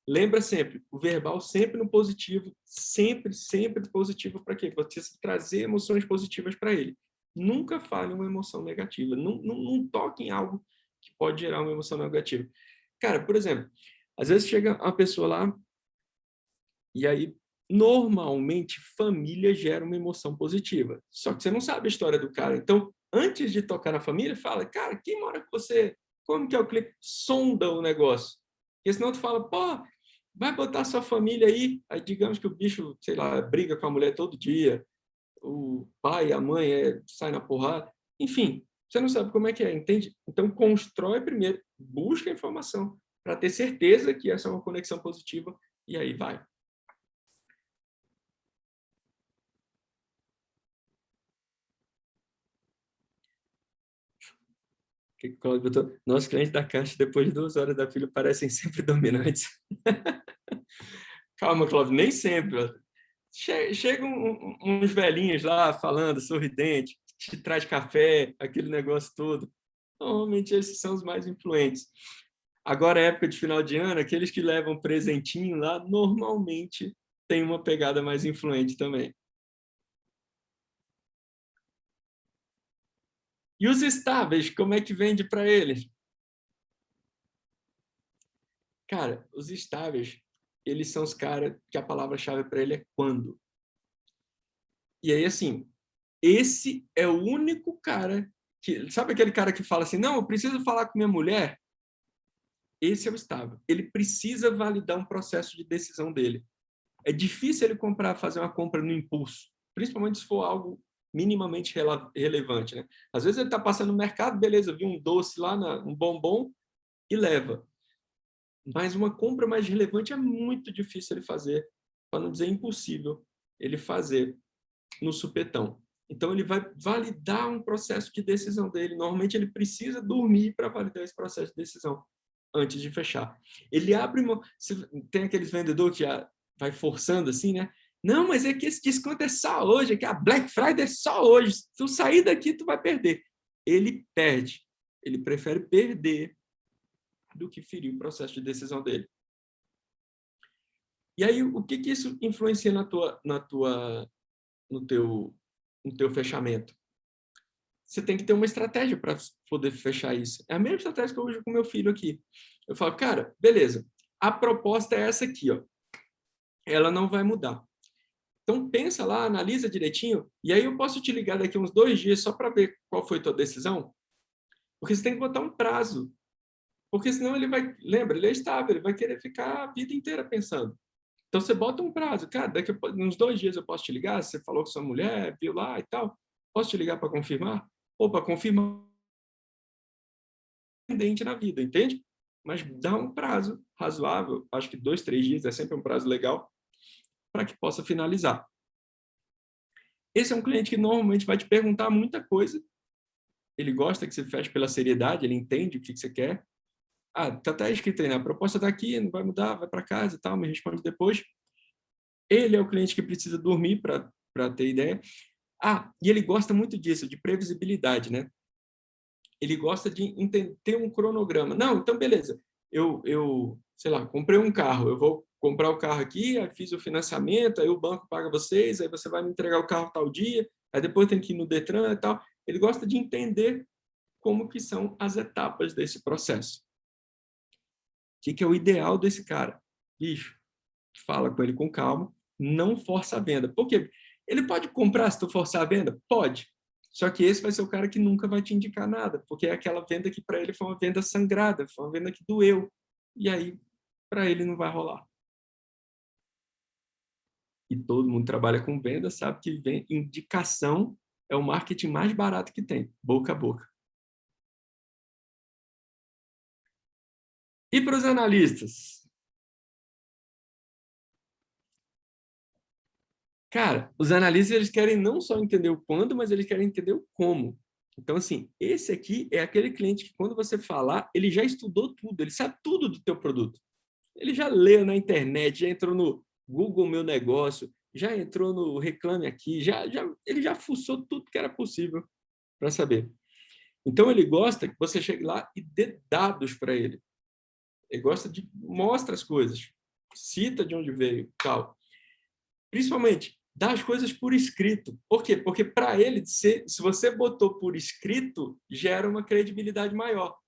Lembra sempre, o verbal sempre no positivo, sempre positivo para quê? Para você trazer emoções positivas para ele. Nunca fale uma emoção negativa. Não toque em algo que pode gerar uma emoção negativa. Cara, por exemplo, às vezes chega uma pessoa lá e aí, normalmente, família gera uma emoção positiva. Só que você não sabe a história do cara. Então, antes de tocar na família, fala, cara, quem mora com você? Como que é o clipe? Sonda o negócio. Porque senão tu fala, pô, vai botar sua família aí. Aí digamos que o bicho, sei lá, briga com a mulher todo dia. O pai, a mãe sai na porrada. Enfim, você não sabe como é que é, entende? Então, constrói primeiro, busca a informação para ter certeza que essa é uma conexão positiva e aí vai. Nossos clientes da Caixa, depois de 2 horas da fila, parecem sempre dominantes. Calma, Cláudio, nem sempre. Chegam uns velhinhos lá falando, sorridente, te traz café, aquele negócio todo. Normalmente esses são os mais influentes. Agora, época de final de ano, aqueles que levam presentinho lá, normalmente tem uma pegada mais influente também. E os estáveis, como é que vende para eles? Cara, os estáveis, eles são os caras que a palavra-chave para ele é quando. E aí, assim, esse é o único cara que... Sabe aquele cara que fala assim, não, eu preciso falar com minha mulher? Esse é o estável. Ele precisa validar um processo de decisão dele. É difícil ele fazer uma compra no impulso, principalmente se for algo minimamente relevante, né? Às vezes ele está passando no mercado, beleza, viu um doce lá, um bombom, e leva. Mas uma compra mais relevante é muito difícil ele fazer, para não dizer impossível, ele fazer no supetão. Então, ele vai validar um processo de decisão dele. Normalmente, ele precisa dormir para validar esse processo de decisão antes de fechar. Ele abre uma... Tem aqueles vendedores que já vai forçando assim, né? Não, mas é que esse desconto é só hoje, é que a Black Friday é só hoje. Se tu sair daqui, tu vai perder. Ele perde. Ele prefere perder do que ferir o processo de decisão dele. E aí, o que isso influencia no teu fechamento? Você tem que ter uma estratégia para poder fechar isso. É a mesma estratégia que eu uso com meu filho aqui. Eu falo, cara, beleza, a proposta é essa aqui, ó. Ela não vai mudar. Então, pensa lá, analisa direitinho, e aí eu posso te ligar daqui uns 2 dias só para ver qual foi a tua decisão? Porque você tem que botar um prazo. Porque senão ele vai... Lembra, ele é estável, ele vai querer ficar a vida inteira pensando. Então, você bota um prazo. Cara, daqui a uns 2 dias eu posso te ligar? Você falou com sua mulher, viu lá e tal. Posso te ligar para confirmar? Ou para confirmar independente na vida, entende? Mas dá um prazo razoável. Acho que 2, 3 dias é sempre um prazo legal para que possa finalizar. Esse é um cliente que normalmente vai te perguntar muita coisa. Ele gosta que você feche pela seriedade, ele entende o que você quer. Ah, tá até escrito aí, né? A proposta está aqui, não vai mudar, vai para casa e tal, me responde depois. Ele é o cliente que precisa dormir para ter ideia. Ah, e ele gosta muito disso, de previsibilidade, né? Ele gosta de ter um cronograma. Não, então beleza. Sei lá, comprei um carro, eu vou comprar o carro aqui, aí fiz o financiamento, aí o banco paga vocês, aí você vai me entregar o carro tal dia, aí depois tem que ir no Detran e tal. Ele gosta de entender como que são as etapas desse processo. O que é o ideal desse cara? Bicho, fala com ele com calma, não força a venda. Por quê? Ele pode comprar se tu forçar a venda? Pode. Só que esse vai ser o cara que nunca vai te indicar nada, porque é aquela venda que para ele foi uma venda sangrada, foi uma venda que doeu. E aí, para ele não vai rolar. E todo mundo trabalha com venda, sabe que indicação é o marketing mais barato que tem, boca a boca. E para os analistas? Cara, os analistas eles querem não só entender o quando, mas eles querem entender o como. Então, assim, esse aqui é aquele cliente que quando você falar, ele já estudou tudo, ele sabe tudo do teu produto. Ele já leu na internet, já entrou no Google Meu Negócio, já entrou no Reclame Aqui, ele já fuçou tudo que era possível para saber. Então, ele gosta que você chegue lá e dê dados para ele. Ele gosta de mostra as coisas, cita de onde veio, tal. Principalmente, dá as coisas por escrito. Por quê? Porque para ele, se você botou por escrito, gera uma credibilidade maior.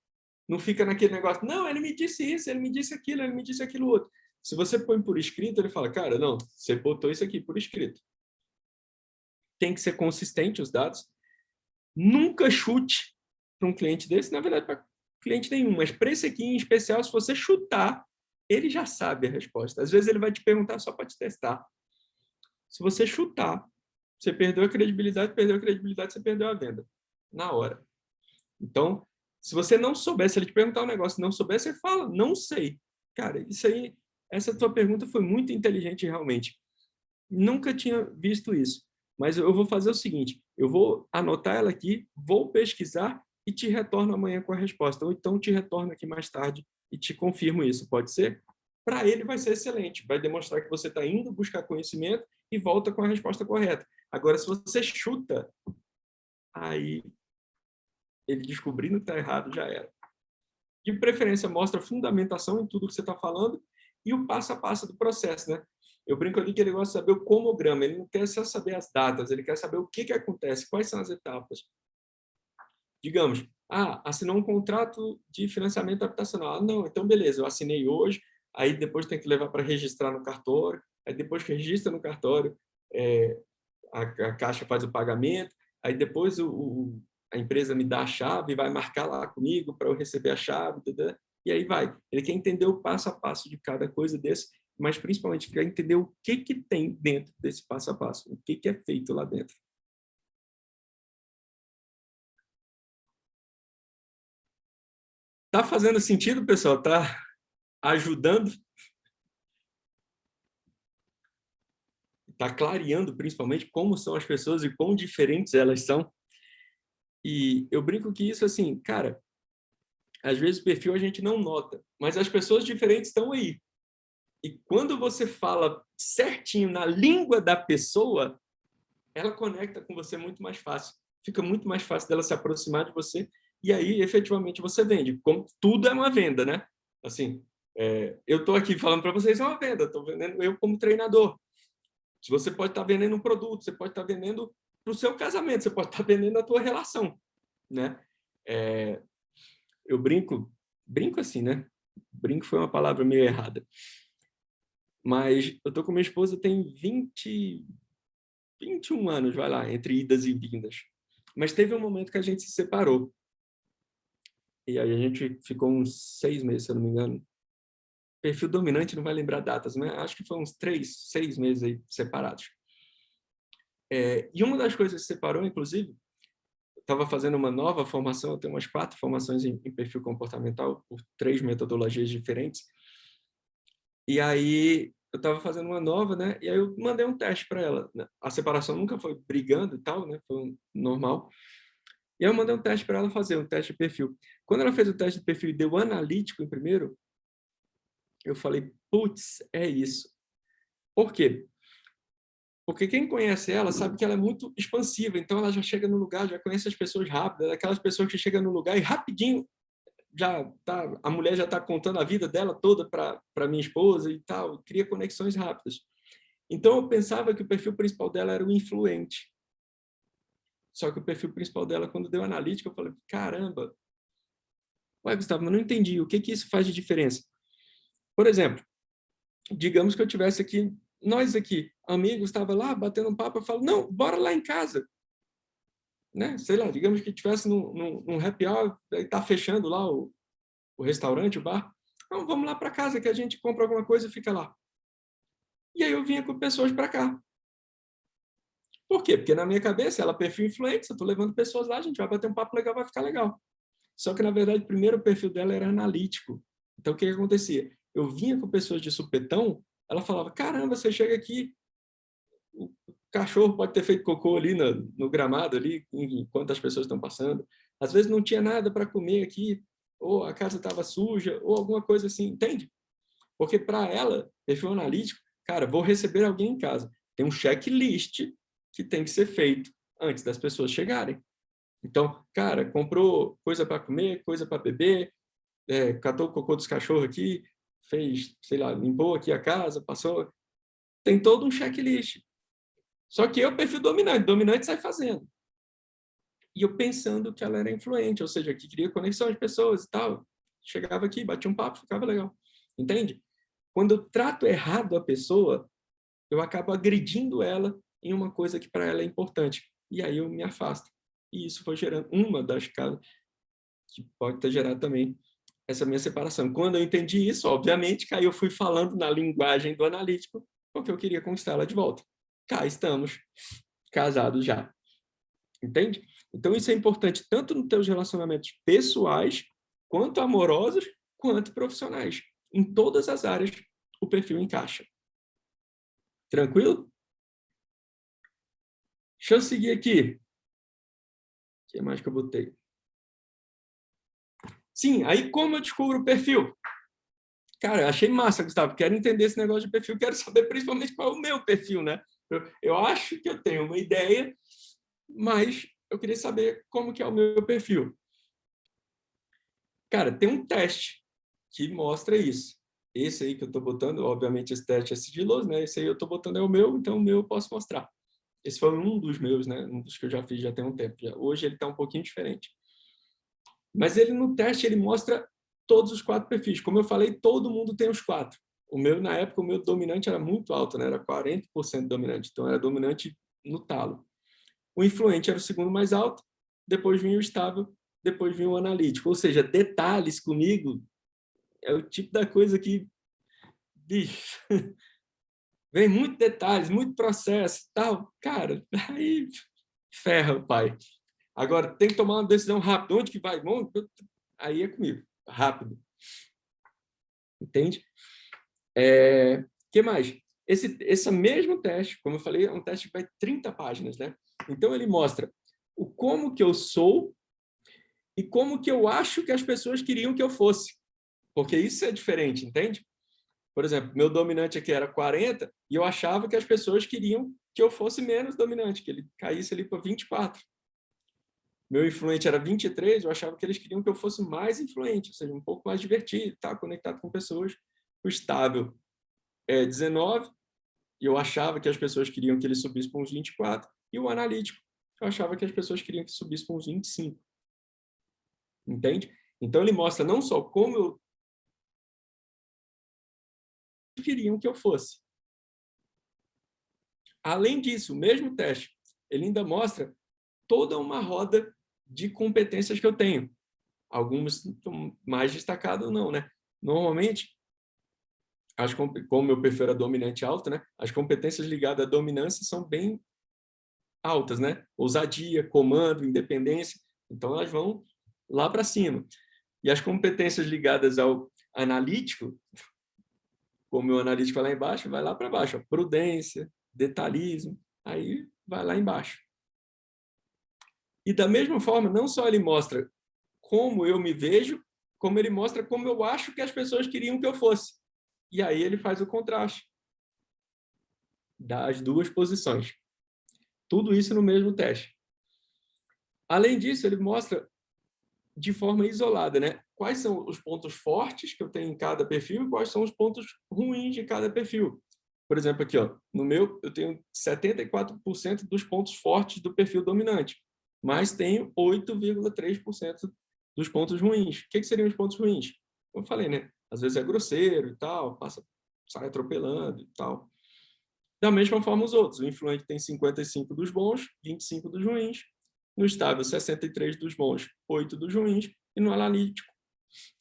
Não fica naquele negócio, não, ele me disse isso, ele me disse aquilo, ele me disse aquilo outro. Se você põe por escrito, ele fala, cara, não, você botou isso aqui por escrito. Tem que ser consistente os dados. Nunca chute para um cliente desse, na verdade, para cliente nenhum, mas para esse aqui em especial, se você chutar, ele já sabe a resposta. Às vezes ele vai te perguntar só para te testar. Se você chutar, você perdeu a credibilidade, você perdeu a venda. Na hora. Então, se você não souber, se ele te perguntar um negócio e não souber, você fala, não sei. Cara, isso aí, essa tua pergunta foi muito inteligente realmente. Nunca tinha visto isso. Mas eu vou fazer o seguinte, eu vou anotar ela aqui, vou pesquisar e te retorno amanhã com a resposta. Ou então te retorno aqui mais tarde e te confirmo isso, pode ser? Para ele vai ser excelente, vai demonstrar que você está indo buscar conhecimento e volta com a resposta correta. Agora, se você chuta, aí ele descobrindo que está errado, já era. De preferência, mostra fundamentação em tudo que você está falando e o passo a passo do processo, né? Eu brinco ali que ele gosta de saber o comograma, ele não quer só saber as datas, ele quer saber o que acontece, quais são as etapas. Digamos, assinou um contrato de financiamento habitacional. Não, então beleza, eu assinei hoje, aí depois tem que levar para registrar no cartório, aí depois que registra no cartório, a Caixa faz o pagamento, aí depois a empresa me dá a chave, vai marcar lá comigo para eu receber a chave, e aí vai. Ele quer entender o passo a passo de cada coisa desse, mas principalmente quer entender o que tem dentro desse passo a passo, o que é feito lá dentro. Tá fazendo sentido, pessoal? Tá ajudando? Tá clareando, principalmente, como são as pessoas e quão diferentes elas são? E eu brinco que isso, assim, cara, às vezes o perfil a gente não nota, mas as pessoas diferentes estão aí. E quando você fala certinho na língua da pessoa, ela conecta com você muito mais fácil. Fica muito mais fácil dela se aproximar de você e aí, efetivamente, você vende. Como tudo é uma venda, né? Assim, eu estou aqui falando para vocês, é uma venda. Estou vendendo eu como treinador. Você pode estar vendendo um produto, você pode estar vendendo para o seu casamento, você pode estar vendendo a tua relação, né? Eu brinco assim, né? Brinco foi uma palavra meio errada. Mas eu tô com minha esposa tem 21 anos, vai lá, entre idas e vindas. Mas teve um momento que a gente se separou. E aí a gente ficou uns 6 meses, se eu não me engano. Perfil dominante não vai lembrar datas, mas acho que foi uns 3, 6 meses aí separados. E uma das coisas que separou, inclusive, eu estava fazendo uma nova formação, eu tenho umas 4 formações em perfil comportamental, por 3 metodologias diferentes. E aí eu estava fazendo uma nova, né? E aí eu mandei um teste para ela. A separação nunca foi brigando e tal, né? Foi normal. E aí eu mandei um teste para ela fazer, um teste de perfil. Quando ela fez o teste de perfil e deu analítico em primeiro, eu falei, putz, é isso. Por quê? Porque quem conhece ela sabe que ela é muito expansiva, então ela já chega no lugar, já conhece as pessoas rápido, aquelas pessoas que chegam no lugar e rapidinho a mulher já está contando a vida dela toda para minha esposa e tal, cria conexões rápidas. Então eu pensava que o perfil principal dela era o influente. Só que o perfil principal dela, quando deu analítica, eu falei, caramba, ué, Gustavo, mas não entendi, o que isso faz de diferença? Por exemplo, digamos que eu tivesse aqui, nós aqui, amigos, estava lá batendo um papo, eu falo, não, bora lá em casa. Né? Sei lá, digamos que estivesse num happy hour, aí tá fechando lá o restaurante, o bar. Então, vamos lá para casa que a gente compra alguma coisa e fica lá. E aí eu vinha com pessoas para cá. Por quê? Porque na minha cabeça ela é perfil influente, eu estou levando pessoas lá, a gente vai bater um papo legal, vai ficar legal. Só que, na verdade, primeiro o perfil dela era analítico. Então, o que acontecia? Eu vinha com pessoas de supetão, ela falava, caramba, você chega aqui, o cachorro pode ter feito cocô ali no gramado, ali, enquanto as pessoas estão passando. Às vezes não tinha nada para comer aqui, ou a casa estava suja, ou alguma coisa assim, entende? Porque para ela, perfil analítico, cara, vou receber alguém em casa. Tem um checklist que tem que ser feito antes das pessoas chegarem. Então, cara, comprou coisa para comer, coisa para beber, catou o cocô dos cachorros aqui, fez, sei lá, limpou aqui a casa, passou. Tem todo um checklist. Só que eu, perfil dominante sai fazendo. E eu pensando que ela era influente, ou seja, que queria conexão de pessoas e tal. Chegava aqui, batia um papo, ficava legal. Entende? Quando eu trato errado a pessoa, eu acabo agredindo ela em uma coisa que para ela é importante. E aí eu me afasto. E isso foi gerando uma das causas que pode ter gerado também essa minha separação. Quando eu entendi isso, obviamente, que aí eu fui falando na linguagem do analítico, porque eu queria conquistar ela de volta. Cá estamos, casados já. Entende? Então isso é importante tanto nos teus relacionamentos pessoais, quanto amorosos, quanto profissionais. Em todas as áreas, o perfil encaixa. Tranquilo? Deixa eu seguir aqui. O que mais que eu botei? Sim, aí como eu descubro o perfil? Cara, eu achei massa, Gustavo. Quero entender esse negócio de perfil. Quero saber principalmente qual é o meu perfil, né? Eu acho que eu tenho uma ideia, mas eu queria saber como que é o meu perfil. Cara, tem um teste que mostra isso. Esse aí que eu estou botando, obviamente esse teste é sigiloso, né? Esse aí eu estou botando é o meu, então o meu eu posso mostrar. Esse foi um dos meus, né? Um dos que eu já fiz já tem um tempo. Hoje ele está um pouquinho diferente. Mas ele no teste ele mostra todos os 4 perfis. Como eu falei, todo mundo tem os 4. Na época, o meu dominante era muito alto, né? Era 40% dominante, então era dominante no talo. O influente era o segundo mais alto, depois vinha o estável, depois vinha o analítico. Ou seja, detalhes comigo é o tipo da coisa que, bicho, vem muito detalhes, muito processo, tal. Cara, aí ferra o pai. Agora, tem que tomar uma decisão rápida. Onde que vai? Bom, aí é comigo, rápido. Entende? Que mais? Esse mesmo teste, como eu falei, é um teste que vai 30 páginas, né? Então, ele mostra o como que eu sou e como que eu acho que as pessoas queriam que eu fosse. Porque isso é diferente, entende? Por exemplo, meu dominante aqui era 40 e eu achava que as pessoas queriam que eu fosse menos dominante, que ele caísse ali para 24. Meu influente era 23, eu achava que eles queriam que eu fosse mais influente, ou seja, um pouco mais divertido, tá? Conectado com pessoas. O estável é 19, e eu achava que as pessoas queriam que ele subisse para uns 24, e o analítico, eu achava que as pessoas queriam que subisse para uns 25. Entende? Então, ele mostra não só como eu queriam que eu fosse. Além disso, o mesmo teste, ele ainda mostra toda uma roda de competências que eu tenho. Algumas estão mais destacadas ou não, né? Normalmente, como meu perfil era dominante alto, né? As competências ligadas à dominância são bem altas, né? Ousadia, comando, independência. Então, elas vão lá para cima. E as competências ligadas ao analítico, como o analítico vai lá embaixo, vai lá para baixo. Ó, prudência, detalhismo, aí vai lá embaixo. E da mesma forma, não só ele mostra como eu me vejo, como ele mostra como eu acho que as pessoas queriam que eu fosse. E aí ele faz o contraste das duas posições. Tudo isso no mesmo teste. Além disso, ele mostra de forma isolada, né? Quais são os pontos fortes que eu tenho em cada perfil e quais são os pontos ruins de cada perfil. Por exemplo, aqui, ó, no meu, eu tenho 74% dos pontos fortes do perfil dominante, mas tenho 8,3% dos pontos ruins. O que seriam os pontos ruins? Como eu falei, né? Às vezes é grosseiro e tal, sai atropelando e tal. Da mesma forma os outros. O influente tem 55 dos bons, 25 dos ruins. No estável, 63 dos bons, 8 dos ruins. E no analítico,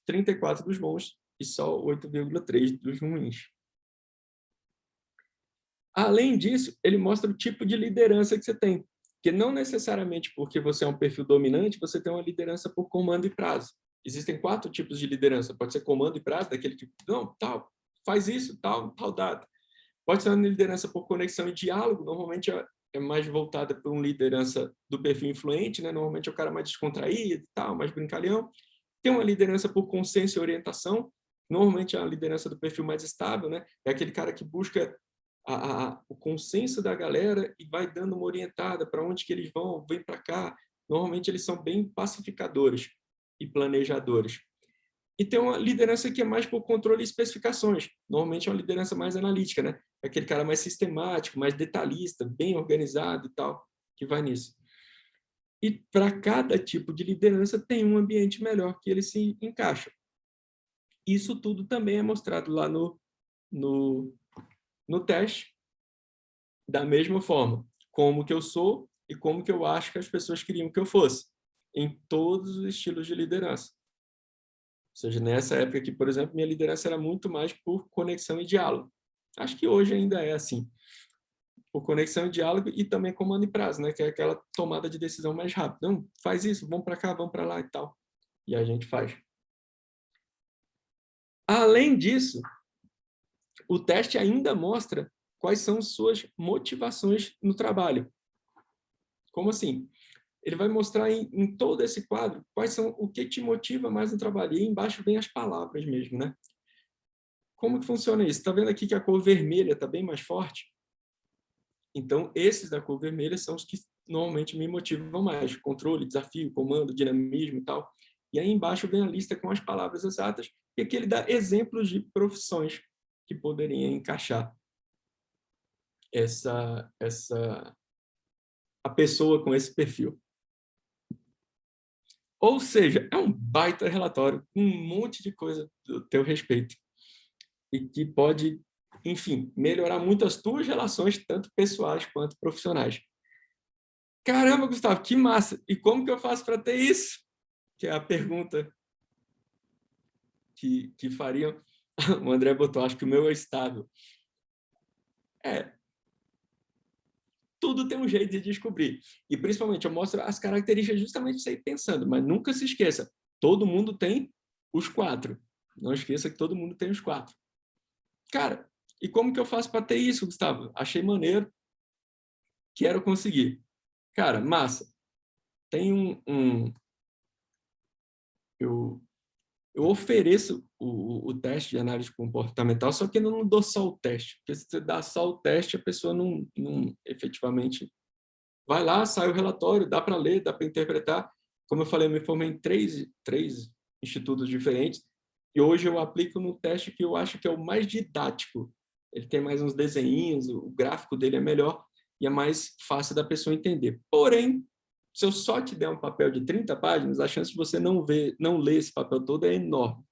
34 dos bons e só 8,3 dos ruins. Além disso, ele mostra o tipo de liderança que você tem. Que não necessariamente porque você é um perfil dominante, você tem uma liderança por comando e prazo. Existem 4 tipos de liderança. Pode ser comando e prazo, daquele tipo, não, tal, faz isso, tal data. Pode ser uma liderança por conexão e diálogo, normalmente é mais voltada para uma liderança do perfil influente, né? Normalmente é o cara mais descontraído, tal, mais brincalhão. Tem uma liderança por consenso e orientação, normalmente é a liderança do perfil mais estável, né? É aquele cara que busca o consenso da galera e vai dando uma orientada para onde que eles vão, vem para cá. Normalmente eles são bem pacificadores e planejadores. E tem uma liderança que é mais por controle e especificações. Normalmente é uma liderança mais analítica, né? É aquele cara mais sistemático, mais detalhista, bem organizado e tal, que vai nisso. E para cada tipo de liderança tem um ambiente melhor que ele se encaixa. Isso tudo também é mostrado lá no teste, da mesma forma. Como que eu sou e como que eu acho que as pessoas queriam que eu fosse, em todos os estilos de liderança. Ou seja, nessa época aqui, por exemplo, minha liderança era muito mais por conexão e diálogo. Acho que hoje ainda é assim. Por conexão e diálogo e também comando e prazo, né? Que é aquela tomada de decisão mais rápida. Não, faz isso, vamos para cá, vamos para lá e tal. E a gente faz. Além disso, o teste ainda mostra quais são suas motivações no trabalho. Como assim? Ele vai mostrar em todo esse quadro quais são o que te motiva mais no trabalho. E embaixo vem as palavras mesmo, né? Como que funciona isso? Está vendo aqui que a cor vermelha está bem mais forte? Então, esses da cor vermelha são os que normalmente me motivam mais. Controle, desafio, comando, dinamismo e tal. E aí embaixo vem a lista com as palavras exatas. E aqui ele dá exemplos de profissões que poderiam encaixar a pessoa com esse perfil. Ou seja, é um baita relatório, um monte de coisa do teu respeito. e que pode, enfim, melhorar muito as tuas relações, tanto pessoais quanto profissionais. Caramba, Gustavo, que massa! E como que eu faço para ter isso? Que é a pergunta que fariam. O André botou, acho que o meu é estável. Tudo tem um jeito de descobrir. E, principalmente, eu mostro as características justamente para você ir pensando, mas nunca se esqueça, todo mundo tem os 4. Não esqueça que todo mundo tem os 4. Cara, e como que eu faço para ter isso, Gustavo? Achei maneiro, quero conseguir. Cara, massa. Tem eu ofereço o teste de análise comportamental, só que eu não dou só o teste, porque se você dá só o teste, a pessoa não efetivamente vai lá, sai o relatório, dá para ler, dá para interpretar. Como eu falei, eu me formei em três institutos diferentes, e hoje eu aplico no teste que eu acho que é o mais didático. Ele tem mais uns desenhinhos, o gráfico dele é melhor e é mais fácil da pessoa entender. Porém, se eu só te der um papel de 30 páginas, a chance de você não ler esse papel todo é enorme.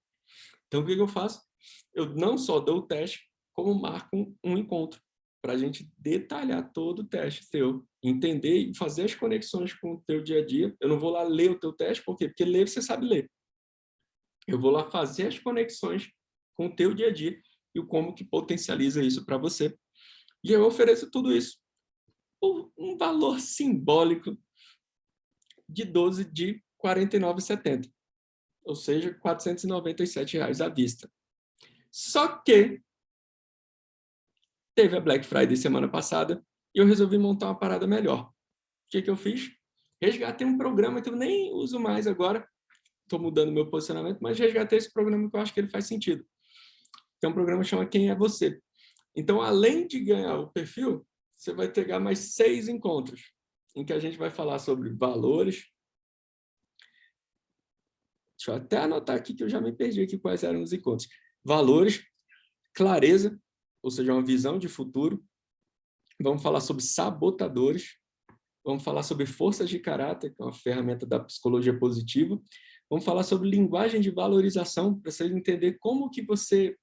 Então, o que eu faço? Eu não só dou o teste, como marco um encontro, para a gente detalhar todo o teste seu, entender e fazer as conexões com o teu dia a dia. Eu não vou lá ler o teu teste, por quê? Porque ler você sabe ler. Eu vou lá fazer as conexões com o teu dia a dia e o como que potencializa isso para você. E eu ofereço tudo isso por um valor simbólico de 12 de R$ 49,70, ou seja, R$ 497 à vista. Só que teve a Black Friday semana passada e eu resolvi montar uma parada melhor. O que eu fiz? Resgatei um programa que eu nem uso mais agora, estou mudando meu posicionamento, mas resgatei esse programa que eu acho que ele faz sentido. É um programa que chama Quem é Você. Então, além de ganhar o perfil, você vai pegar mais 6 encontros, em que a gente vai falar sobre valores. Deixa eu até anotar aqui que eu já me perdi aqui quais eram os encontros. Valores, clareza, ou seja, uma visão de futuro. Vamos falar sobre sabotadores. Vamos falar sobre forças de caráter, que é uma ferramenta da psicologia positiva. Vamos falar sobre linguagem de valorização, para você entender como que você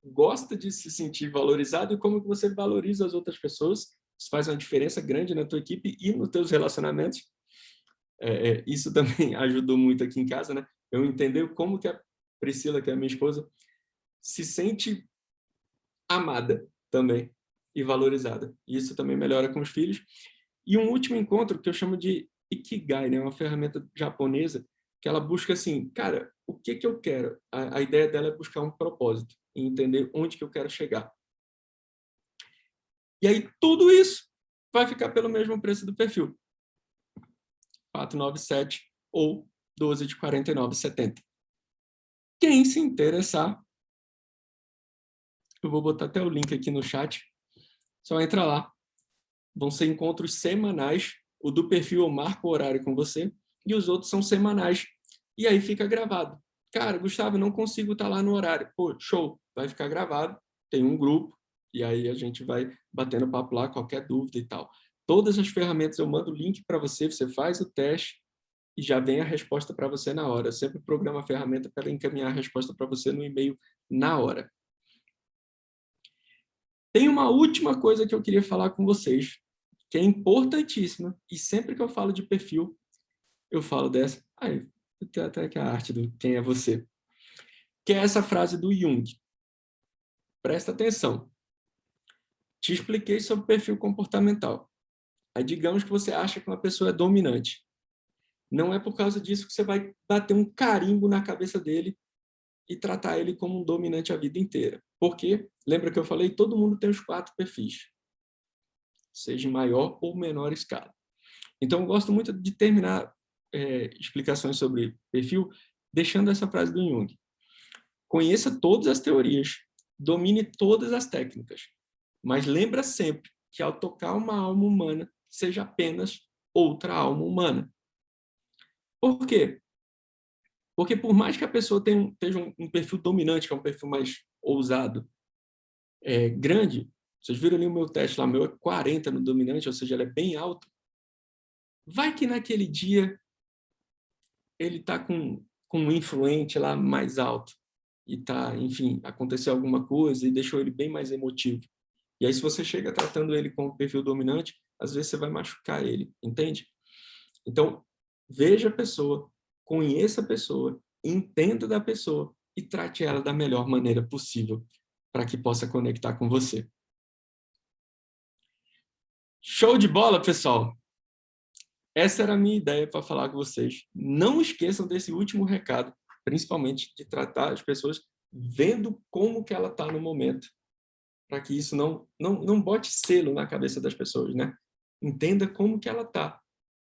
gosta de se sentir valorizado e como que você valoriza as outras pessoas. Isso faz uma diferença grande na tua equipe e nos teus relacionamentos. Isso também ajudou muito aqui em casa, né? Eu entender como que a Priscila, que é a minha esposa, se sente amada também e valorizada. Isso também melhora com os filhos. E um último encontro que eu chamo de Ikigai, né? Uma ferramenta japonesa que ela busca assim, cara, o que eu quero? A ideia dela é buscar um propósito e entender onde que eu quero chegar. E aí tudo isso vai ficar pelo mesmo preço do perfil. 497 ou 12 de R$ 49,70. Quem se interessar, eu vou botar até o link aqui no chat, só entra lá. Vão ser encontros semanais, o do perfil eu marco o horário com você, e os outros são semanais. E aí fica gravado. Cara, Gustavo, não consigo estar lá no horário. Pô, show, vai ficar gravado, tem um grupo, e aí a gente vai batendo papo lá, qualquer dúvida e tal. Todas as ferramentas eu mando o link para você, você faz o teste, e já vem a resposta para você na hora. Eu sempre programo a ferramenta para encaminhar a resposta para você no e-mail na hora. Tem uma última coisa que eu queria falar com vocês, que é importantíssima, e sempre que eu falo de perfil, eu falo dessa. Tem até aqui a arte do Quem é Você, que é essa frase do Jung. Presta atenção. Te expliquei sobre perfil comportamental. Aí digamos que você acha que uma pessoa é dominante. Não é por causa disso que você vai bater um carimbo na cabeça dele e tratar ele como um dominante a vida inteira. Porque, lembra que eu falei, todo mundo tem os 4 perfis, seja em maior ou menor escala. Então, eu gosto muito de terminar explicações sobre perfil deixando essa frase do Jung. Conheça todas as teorias, domine todas as técnicas, mas lembra sempre que ao tocar uma alma humana, seja apenas outra alma humana. Por quê? Porque por mais que a pessoa tenha um perfil dominante, que é um perfil mais ousado, grande, vocês viram ali o meu teste lá, o meu é 40 no dominante, ou seja, ele é bem alto, vai que naquele dia ele está com um influente lá mais alto. e tá, enfim, aconteceu alguma coisa e deixou ele bem mais emotivo. E aí, se você chega tratando ele como perfil dominante, às vezes você vai machucar ele, entende? Então, veja a pessoa, conheça a pessoa, entenda da pessoa e trate ela da melhor maneira possível para que possa conectar com você. Show de bola, pessoal! Essa era a minha ideia para falar com vocês. Não esqueçam desse último recado, principalmente de tratar as pessoas vendo como que ela está no momento, para que isso não bote selo na cabeça das pessoas, né? Entenda como que ela está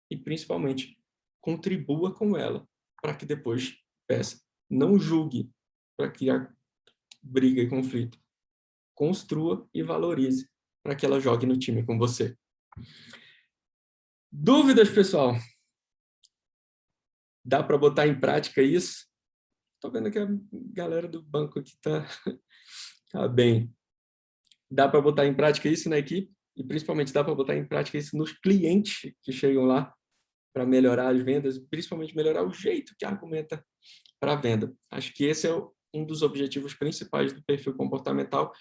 e, principalmente, contribua com ela, para que depois peça. Não julgue para criar briga e conflito. Construa e valorize para que ela jogue no time com você. Dúvidas, pessoal? Dá para botar em prática isso? Estou vendo que a galera do banco aqui tá bem. Dá para botar em prática isso na equipe? E, principalmente, dá para botar em prática isso nos clientes que chegam lá para melhorar as vendas, principalmente melhorar o jeito que argumenta para a venda. Acho que esse é um dos objetivos principais do perfil comportamental.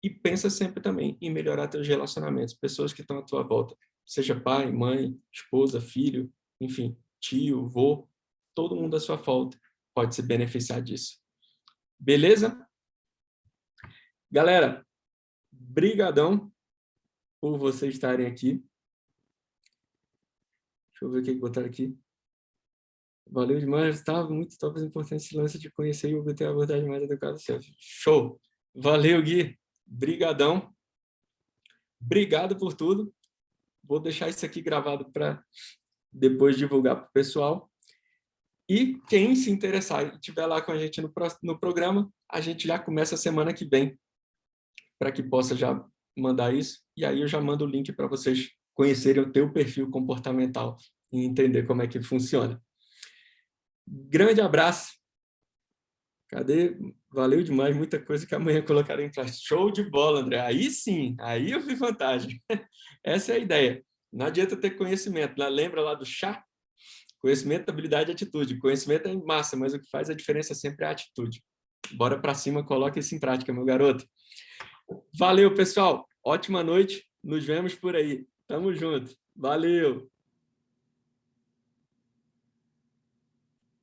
E pensa sempre também em melhorar seus relacionamentos, pessoas que estão à tua volta, seja pai, mãe, esposa, filho, enfim, tio, vô, todo mundo à sua volta pode se beneficiar disso. Beleza? Galera, brigadão por vocês estarem aqui. Deixa eu ver o que botaram aqui. Valeu demais, Gustavo. Muito top, importante esse lance de conhecer e obter a abordagem mais adequada. Show! Valeu, Gui. Brigadão. Obrigado por tudo. Vou deixar isso aqui gravado para depois divulgar para o pessoal. E quem se interessar e estiver lá com a gente no programa, a gente já começa a semana que vem, para que possa já mandar isso. E aí eu já mando o link para vocês conhecerem o teu perfil comportamental e entender como é que funciona. Grande abraço. Cadê? Valeu demais, muita coisa que amanhã colocaram em prática. Show de bola, André. Aí sim, aí eu vi vantagem. Essa é a ideia. Não adianta ter conhecimento. Lembra lá do chá? Conhecimento, habilidade e atitude. Conhecimento é massa, mas o que faz a diferença sempre é a atitude. Bora para cima, coloca isso em prática, meu garoto. Valeu, pessoal. Ótima noite. Nos vemos por aí. Tamo junto. Valeu.